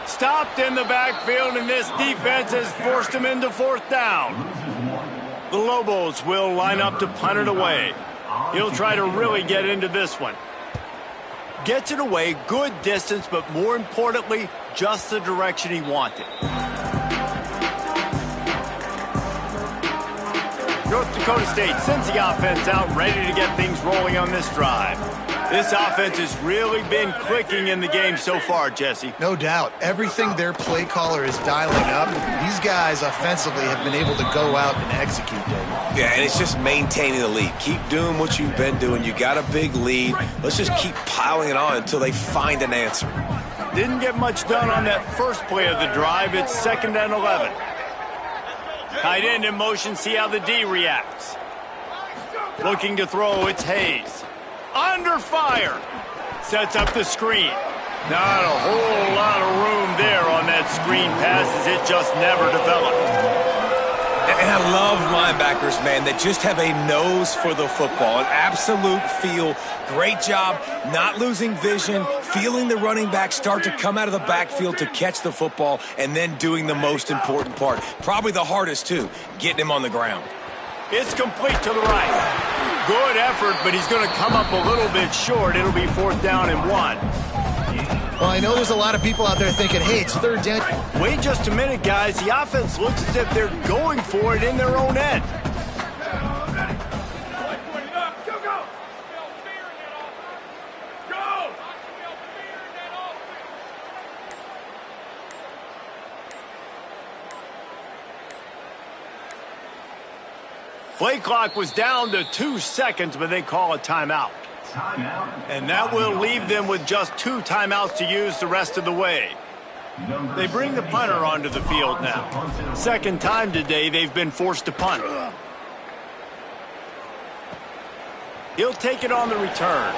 Stopped in the backfield, and this defense has forced him into 4th down. The Lobos will line up to punt it away. He'll try to really get into this one. Gets it away, good distance, but more importantly, just the direction he wanted. North Dakota State sends the offense out, ready to get things rolling on this drive. This offense has really been clicking in the game so far, Jesse. No doubt. Everything their play caller is dialing up, these guys offensively have been able to go out and execute, David. Yeah, and it's just maintaining the lead. Keep doing what you've been doing. You got a big lead. Let's just keep piling it on until they find an answer. Didn't get much done on that first play of the drive. It's 2nd and 11. Tight end in motion, see how the D reacts. Looking to throw, it's Hayes. Under fire. Sets up the screen. Not a whole lot of room there on that screen pass, as it just never developed. And I love linebackers, man, that just have a nose for the football, an absolute feel. Great job not losing vision, feeling the running back start to come out of the backfield to catch the football, and then doing the most important part. Probably the hardest, too, getting him on the ground. It's complete to the right. Good effort, but he's going to come up a little bit short. It'll be 4th down and 1. Well, I know there's a lot of people out there thinking, hey, it's 3rd down. Wait just a minute, guys. The offense looks as if they're going for it in their own end. Play clock was down to 2 seconds, but they call a timeout. And that will leave them with just 2 timeouts to use the rest of the way. They bring the punter onto the field now. 2nd time today they've been forced to punt. He'll take it on the return.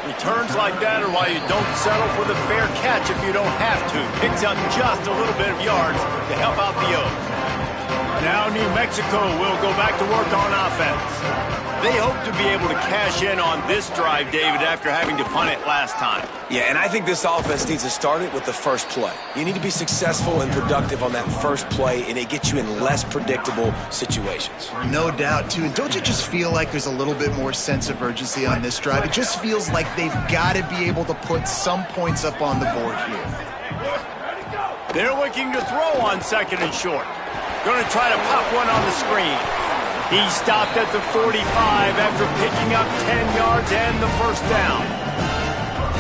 Returns like that are why you don't settle for the fair catch if you don't have to. Picks up just a little bit of yards to help out the Oaks. Now New Mexico will go back to work on offense. They hope to be able to cash in on this drive, David, after having to punt it last time. Yeah, and I think this offense needs to start it with the first play. You need to be successful and productive on that first play, and it gets you in less predictable situations. No doubt, too. And don't you just feel like there's a little bit more sense of urgency on this drive? It just feels like they've got to be able to put some points up on the board here. They're looking to throw on 2nd and short. Going to try to pop one on the screen. He stopped at the 45 after picking up 10 yards and the first down.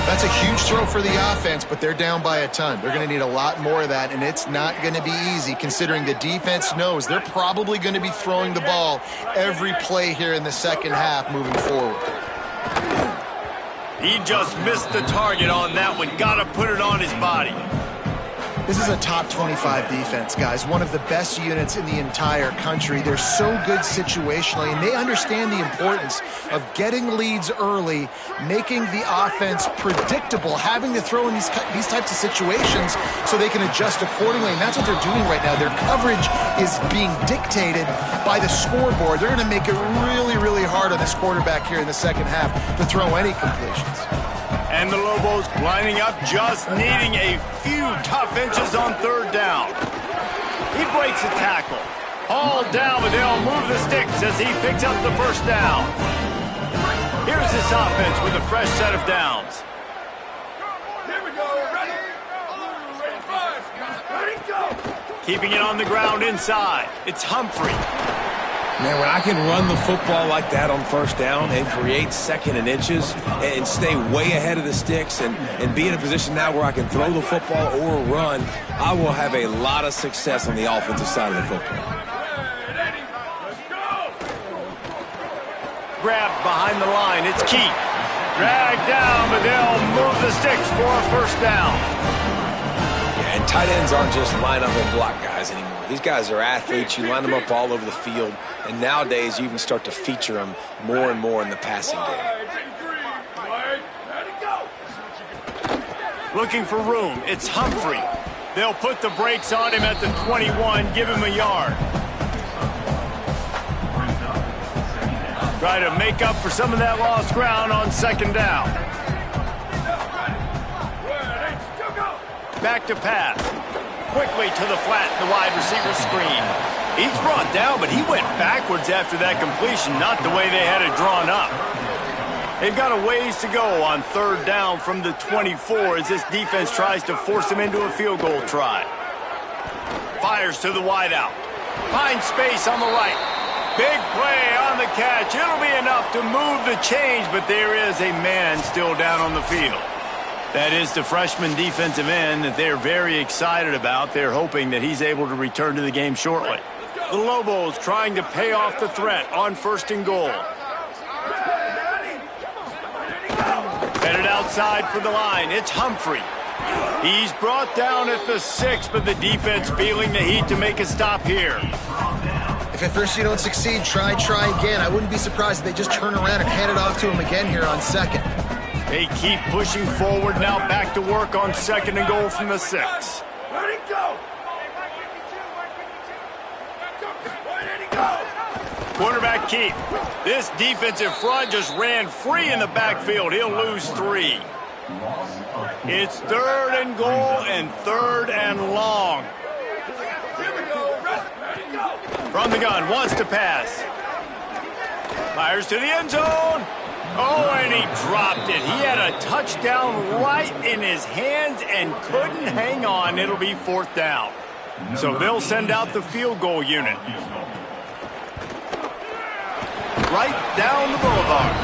That's a huge throw for the offense, but they're down by a ton. They're going to need a lot more of that, and it's not going to be easy considering the defense knows they're probably going to be throwing the ball every play here in the 2nd half moving forward. He just missed the target on that one. Got to put it on his body. This is a top 25 defense, guys. One of the best units in the entire country. They're so good situationally, and they understand the importance of getting leads early, making the offense predictable, having to throw in these types of situations so they can adjust accordingly, and that's what they're doing right now. Their coverage is being dictated by the scoreboard. They're going to make it really, really hard on this quarterback here in the 2nd half to throw any completions. And the Lobos lining up, just needing a few tough inches on 3rd down. He breaks a tackle. Hauled down, but they'll move the sticks as he picks up the first down. Here's this offense with a fresh set of downs. Here we go. Ready? Ready, 5. Ready, go. Keeping it on the ground inside. It's Humphrey. Man, when I can run the football like that on first down and create second and inches and stay way ahead of the sticks and be in a position now where I can throw the football or run, I will have a lot of success on the offensive side of the football. Grabbed behind the line. It's Keith. Dragged down, but they'll move the sticks for a first down. Yeah, and tight ends aren't just line up and block guys anymore. These guys are athletes. You line them up all over the field. And nowadays, you can start to feature them more and more in the passing game. Looking for room. It's Humphrey. They'll put the brakes on him at the 21, give him a yard. Try to make up for some of that lost ground on second down. Back to pass. Quickly to the flat, the wide receiver screen. He's brought down, but he went backwards after that completion, not the way they had it drawn up. They've got a ways to go on third down from the 24 as this defense tries to force him into a field goal try. Fires to the wideout. Finds space on the right. Big play on the catch. It'll be enough to move the chains, but there is a man still down on the field. That is the freshman defensive end that they're very excited about. They're hoping that he's able to return to the game shortly. The Lobos trying to pay off the threat on first and goal. Headed outside for the line. It's Humphrey. He's brought down at the 6, but the defense feeling the heat to make a stop here. If at first you don't succeed, try again. I wouldn't be surprised if they just turn around and hand it off to him again here on second. They keep pushing forward now, back to work on second and goal from the 6. Let it go! Quarterback Keith. This defensive front just ran free in the backfield. He'll lose 3. It's third and goal and third and long. From the gun, wants to pass. Fires to the end zone. Oh, and he dropped it. He had a touchdown right in his hands and couldn't hang on. It'll be fourth down. So they'll send out the field goal unit. Right down the boulevard.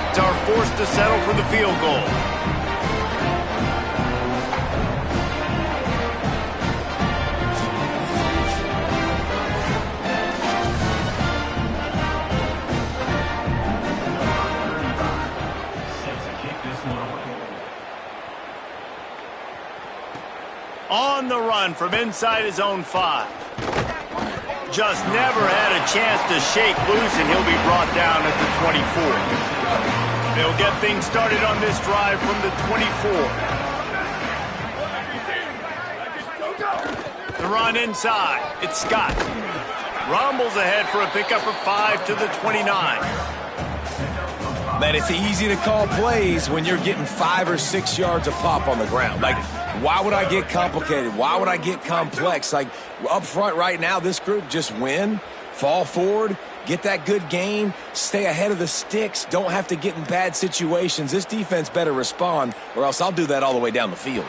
It's our force to settle for the field goal. On the run from inside his own 5. Just never had a chance to shake loose, and he'll be brought down at the 24. They'll get things started on this drive from the 24. The run inside. It's Scott. Rumbles ahead for a pickup of 5 to the 29. Man, it's easy to call plays when you're getting 5 or 6 yards a pop on the ground. Like, why would I get complicated? Why would I get complex? Like, up front right now, this group just win, fall forward, get that good gain, stay ahead of the sticks, don't have to get in bad situations. This defense better respond, or else I'll do that all the way down the field.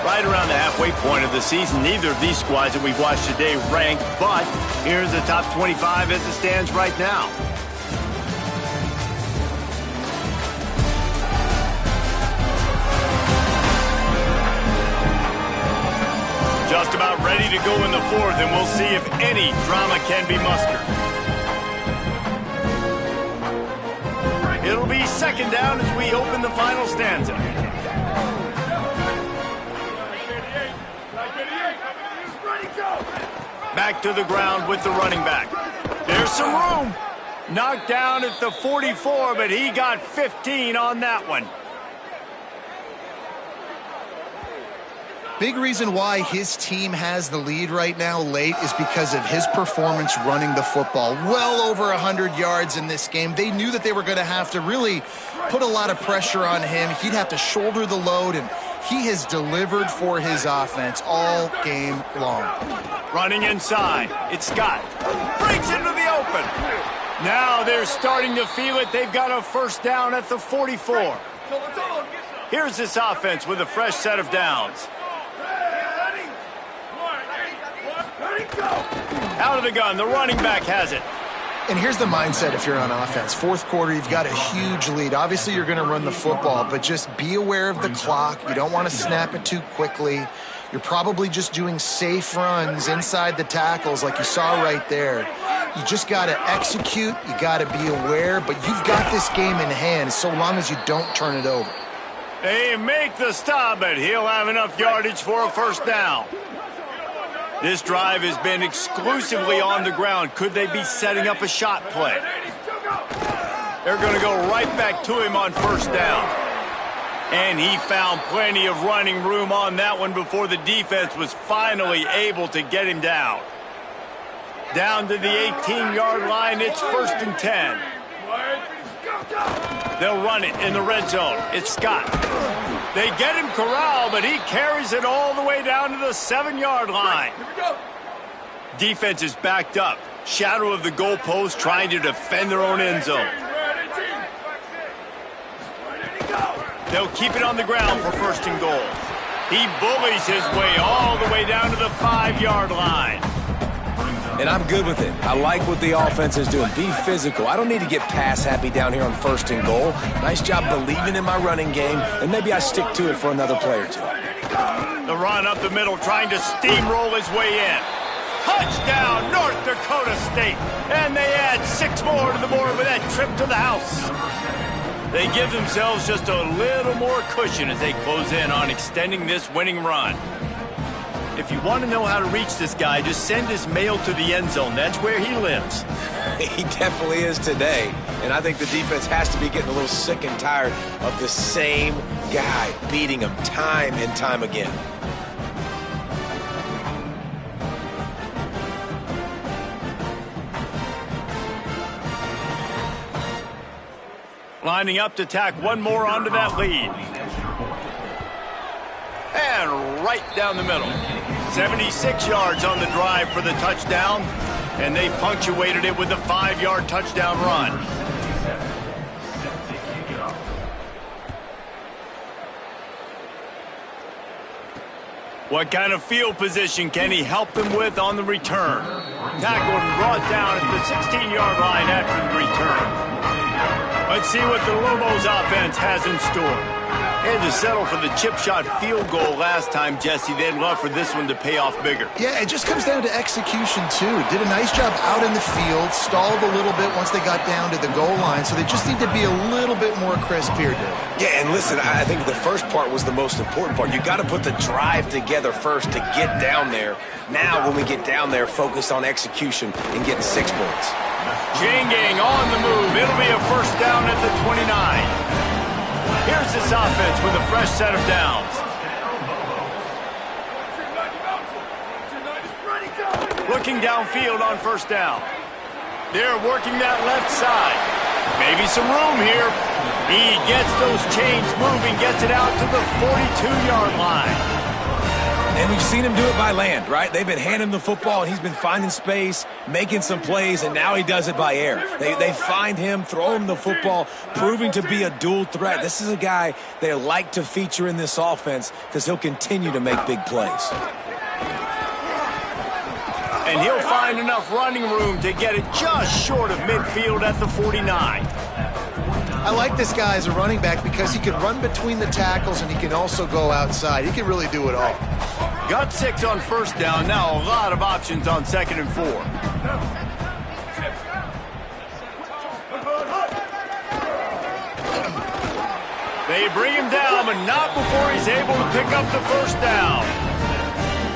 Right around the halfway point of the season, neither of these squads that we've watched today ranked, but here's the top 25 as it stands right now. Just about ready to go in the fourth, and we'll see if any drama can be mustered. It'll be second down as we open the final stanza. Back to the ground with the running back. There's some room. Knocked down at the 44, but he got 15 on that one. Big reason why his team has the lead right now late is because of his performance running the football. Well over 100 yards in this game. They knew that they were going to have to really put a lot of pressure on him. He'd have to shoulder the load, and he has delivered for his offense all game long. Running inside. It's Scott. Breaks into the open. Now they're starting to feel it. They've got a first down at the 44. Here's this offense with a fresh set of downs. Out of the gun, the running back has it. And here's the mindset if you're on offense. Fourth quarter, you've got a huge lead. Obviously, you're going to run the football, but just be aware of the clock. You don't want to snap it too quickly. You're probably just doing safe runs inside the tackles like you saw right there. You just got to execute. You got to be aware, but you've got this game in hand so long as you don't turn it over. They make the stop, but he'll have enough yardage for a first down. This drive has been exclusively on the ground. Could they be setting up a shot play? They're going to go right back to him on first down. And he found plenty of running room on that one before the defense was finally able to get him down. Down to the 18-yard line, it's 1st and 10. They'll run it in the red zone. It's Scott. They get him corralled, but he carries it all the way down to the 7-yard line. Defense is backed up. Shadow of the goalpost trying to defend their own end zone. They'll keep it on the ground for 1st and goal. He bullies his way all the way down to the 5-yard line. And I'm good with it. I like what the offense is doing. Be physical. I don't need to get pass happy down here on 1st and goal. Nice job believing in my running game, and maybe I stick to it for another play or two. The run up the middle trying to steamroll his way in. Touchdown, North Dakota State. And they add 6 more to the board with that trip to the house. They give themselves just a little more cushion as they close in on extending this winning run. If you want to know how to reach this guy, just send his mail to the end zone. That's where he lives. He definitely is today. And I think the defense has to be getting a little sick and tired of the same guy beating him time and time again. Lining up to tack one more onto that lead. And right down the middle. 76 yards on the drive for the touchdown. And they punctuated it with a 5-yard touchdown run. What kind of field position can he help them with on the return? Tackled and brought down at the 16-yard line after the return. Let's see what the Lobos offense has in store. They had to settle for the chip shot field goal last time, Jesse. They'd love for this one to pay off bigger. Yeah, it just comes down to execution, too. Did a nice job out in the field, stalled a little bit once they got down to the goal line, so they just need to be a little bit more crisp here, Dave. Yeah, and listen, I think the first part was the most important part. You got to put the drive together first to get down there. Now, when we get down there, focus on execution and getting 6 points. Chain gang on the move. It'll be a first down at the 29. Here's this offense with a fresh set of downs. Looking downfield on first down. They're working that left side. Maybe some room here. He gets those chains moving, gets it out to the 42-yard line. And we've seen him do it by land, right? They've been handing him the football, and he's been finding space, making some plays, and now he does it by air. They find him, throw him the football, proving to be a dual threat. This is a guy they like to feature in this offense because he'll continue to make big plays. And he'll find enough running room to get it just short of midfield at the 49. I like this guy as a running back because he can run between the tackles and he can also go outside. He can really do it all. Got 6 on first down. Now a lot of options on 2nd and 4. They bring him down, but not before he's able to pick up the first down.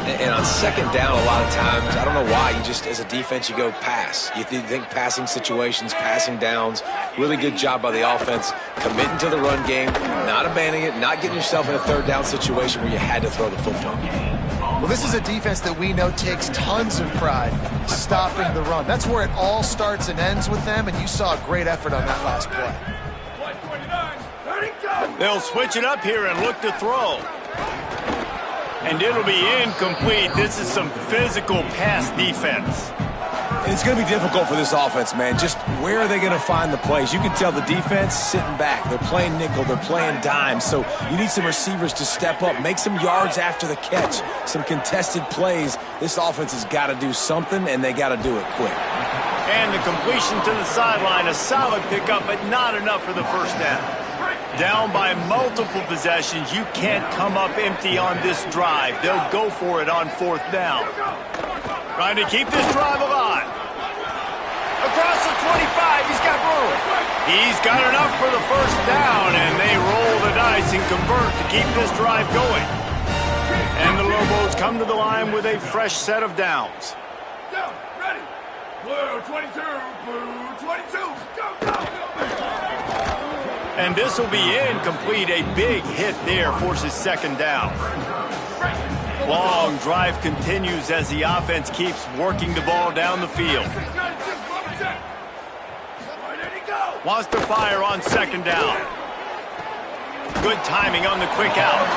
And on 2nd down, a lot of times, I don't know why, you just, as a defense, you go pass. You think passing situations, passing downs. Really good job by the offense, committing to the run game, not abandoning it, not getting yourself in a 3rd down situation where you had to throw the football. Well, this is a defense that we know takes tons of pride stopping the run. That's where it all starts and ends with them, and you saw a great effort on that last play. They'll switch it up here and look to throw. And it'll be incomplete. This is some physical pass defense. It's going to be difficult for this offense, man. Just where are they going to find the plays? You can tell the defense sitting back. They're playing nickel. They're playing dime. So you need some receivers to step up, make some yards after the catch, some contested plays. This offense has got to do something, and they got to do it quick. And the completion to the sideline, a solid pickup, but not enough for the first down. Down by multiple possessions, you can't come up empty on this drive. They'll go for it on fourth down. Trying to keep this drive alive. Across the 25, he's got room. He's got enough for the first down, and they roll the dice and convert to keep this drive going. And the Lobos come to the line with a fresh set of downs. Down, ready. Blue 22, blue 22, go, go. And this will be incomplete. A big hit there forces second down. Long drive continues as the offense keeps working the ball down the field. Wants to fire on second down. Good timing on the quick out.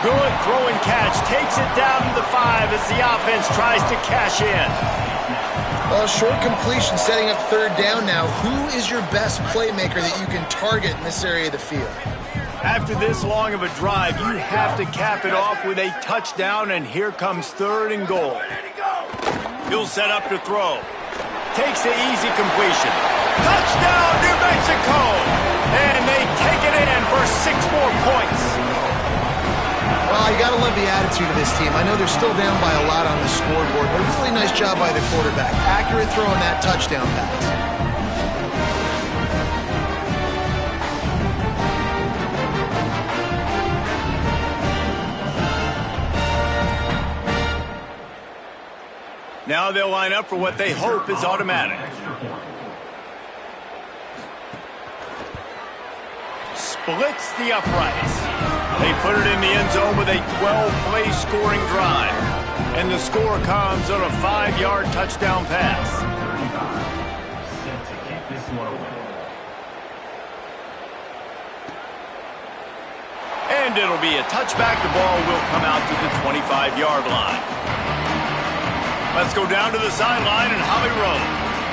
Good throw and catch. Takes it down to the 5 as the offense tries to cash in. Well, short completion setting up third down now. Who is your best playmaker that you can target in this area of the field? After this long of a drive, you have to cap it off with a touchdown, and here comes third and goal. He'll set up to throw. Takes the easy completion. Touchdown, New Mexico! And they take it in for 6 more points. Well, you got to love the attitude of this team. I know they're still down by a lot on the scoreboard, but really nice job by the quarterback. Accurate throw in that touchdown pass. Now they'll line up for what they hope is automatic. Splits the uprights. They put it in the end zone with a 12-play scoring drive. And the score comes on a 5-yard touchdown pass. Set to kick this one away. And it'll be a touchback. The ball will come out to the 25-yard line. Let's go down to the sideline in Holly Rowe.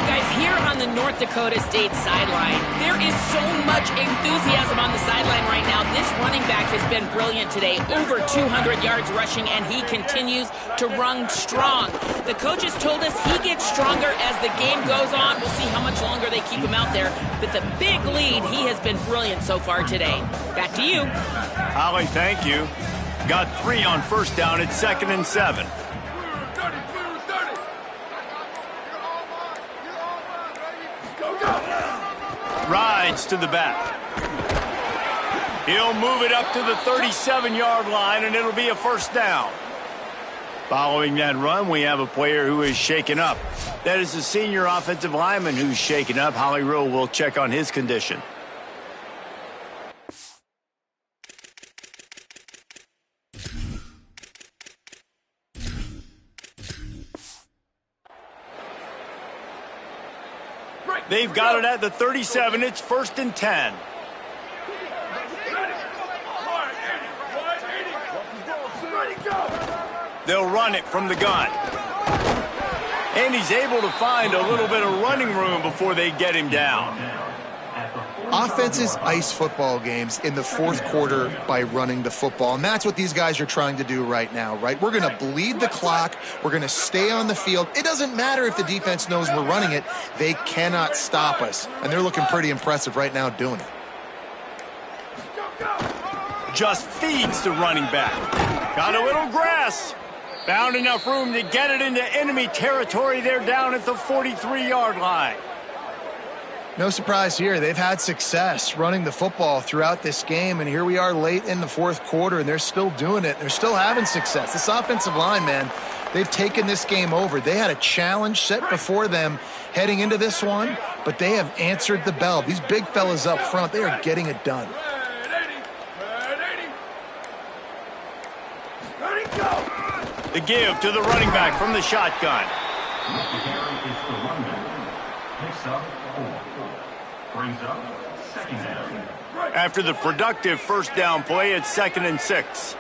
Guys, here on the North Dakota State sideline, there is so much enthusiasm on the sideline right now. This running back has been brilliant today. Over 200 yards rushing, and he continues to run strong. The coaches told us he gets stronger as the game goes on. We'll see how much longer they keep him out there. With a big lead, he has been brilliant so far today. Back to you. Holly, thank you. Got 3 on first down. It's 2nd and 7. Rides to the back. He'll move it up to the 37-yard line, and it'll be a first down. Following that run, we have a player who is shaken up. That is the senior offensive lineman who's shaken up. Holly Rowe will check on his condition. They've got it at the 37. It's 1st and 10. They'll run it from the gun. And he's able to find a little bit of running room before they get him down. Offenses ice football games in the fourth quarter by running the football, and that's what these guys are trying to do right now, right? We're going to bleed the clock. We're going to stay on the field. It doesn't matter if the defense knows we're running it. They cannot stop us, and they're looking pretty impressive right now doing it. Just feeds the running back. Got a little grass. Found enough room to get it into enemy territory. They're down at the 43-yard line. No surprise here. They've had success running the football throughout this game, and here we are late in the fourth quarter, and they're still doing it. They're still having success. This offensive line, man, they've taken this game over. They had a challenge set before them heading into this one, but they have answered the bell. These big fellas up front, they are getting it done. The give to the running back from the shotgun. After the productive first down play, it's 2nd and 6.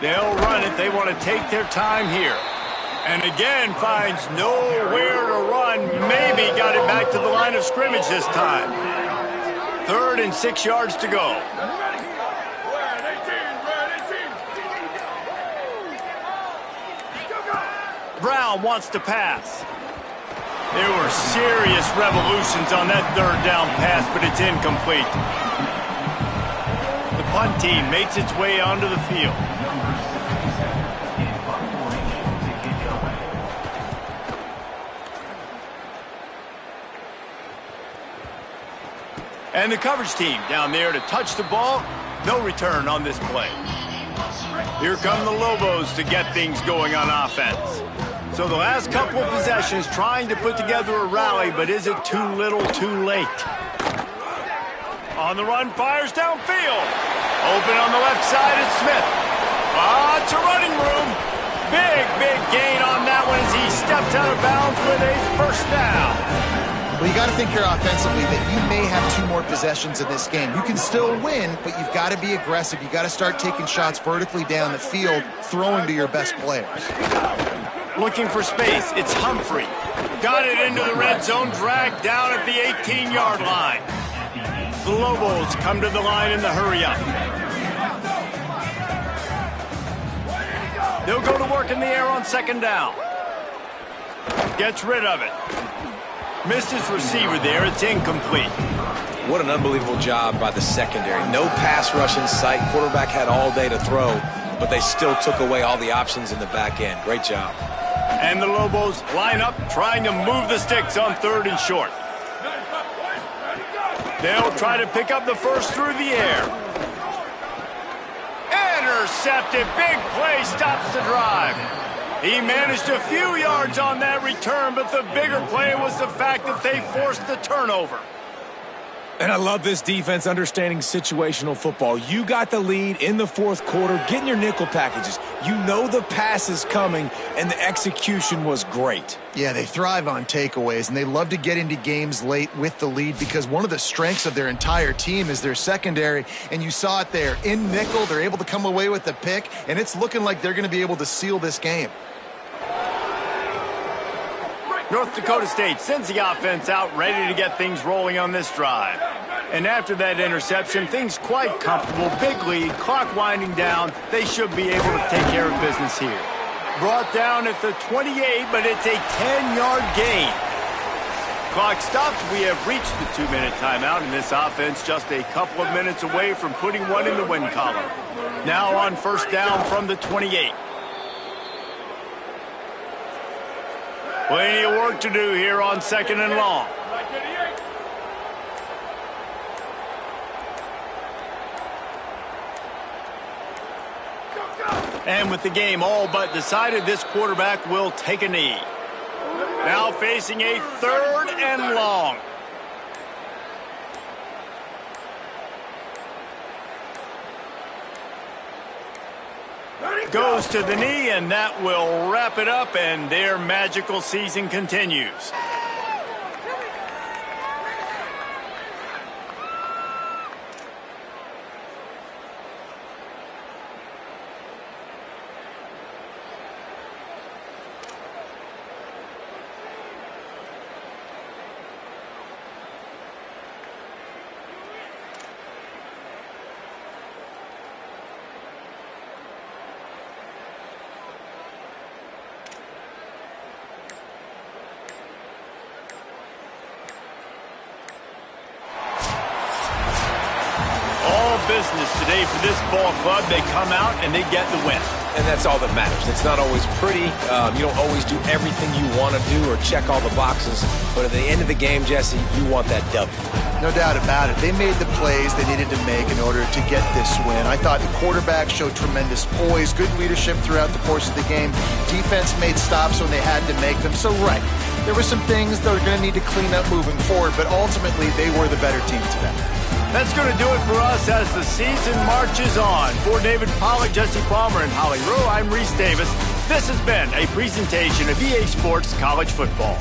They'll run it. They want to take their time here. And again, finds nowhere to run. Maybe got it back to the line of scrimmage this time. 3rd and 6 yards to go. Brown wants to pass. There were serious revolutions on that 3rd down pass, but it's incomplete. The punt team makes its way onto the field. And the coverage team down there to touch the ball. No return on this play. Here come the Lobos to get things going on offense. So the last couple of possessions trying to put together a rally, but is it too little too late? On the run, fires downfield. Open on the left side, it's Smith. Lots of running room. Big gain on that one as he steps out of bounds with a first down. Well, you got to think here offensively that you may have 2 more possessions in this game. You can still win, but you've got to be aggressive. You got to start taking shots vertically down the field, throwing to your best players. Looking for space. It's Humphrey. Got it into the red zone, dragged down at the 18-yard line. The Lobos come to the line in the hurry-up. They'll go to work in the air on 2nd down. Gets rid of it. Missed his receiver there. It's incomplete. What an unbelievable job by the secondary. No pass rush in sight. Quarterback had all day to throw, but they still took away all the options in the back end. Great job. And the Lobos line up, trying to move the sticks on 3rd and short. They'll try to pick up the first through the air. Intercepted. Big play stops the drive. He managed a few yards on that return, but the bigger play was the fact that they forced the turnover. And I love this defense understanding situational football. You got the lead in the 4th quarter, getting your nickel packages. You know the pass is coming, and the execution was great. Yeah, they thrive on takeaways, and they love to get into games late with the lead because one of the strengths of their entire team is their secondary, and you saw it there. In nickel, they're able to come away with the pick, and it's looking like they're going to be able to seal this game. North Dakota State sends the offense out, ready to get things rolling on this drive. And after that interception, things quite comfortable. Big lead, clock winding down. They should be able to take care of business here. Brought down at the 28, but it's a 10-yard gain. Clock stops. We have reached the 2-minute timeout, and this offense just a couple of minutes away from putting one in the win column. Now on 1st down from the 28. Plenty of work to do here on 2nd and long. And with the game all but decided, this quarterback will take a knee. Now facing a 3rd and long. Goes to the knee, and that will wrap it up, and their magical season continues. Business today for this ball club. They come out and they get the win. And that's all that matters. It's not always pretty. You don't always do everything you want to do or check all the boxes. But at the end of the game, Jesse, you want that W. No doubt about it. They made the plays they needed to make in order to get this win. I thought the quarterback showed tremendous poise, good leadership throughout the course of the game. Defense made stops when they had to make them. So, right, there were some things that are going to need to clean up moving forward, but ultimately they were the better team today. That's going to do it for us as the season marches on. For David Pollack, Jesse Palmer, and Holly Rowe, I'm Reese Davis. This has been a presentation of EA Sports College Football.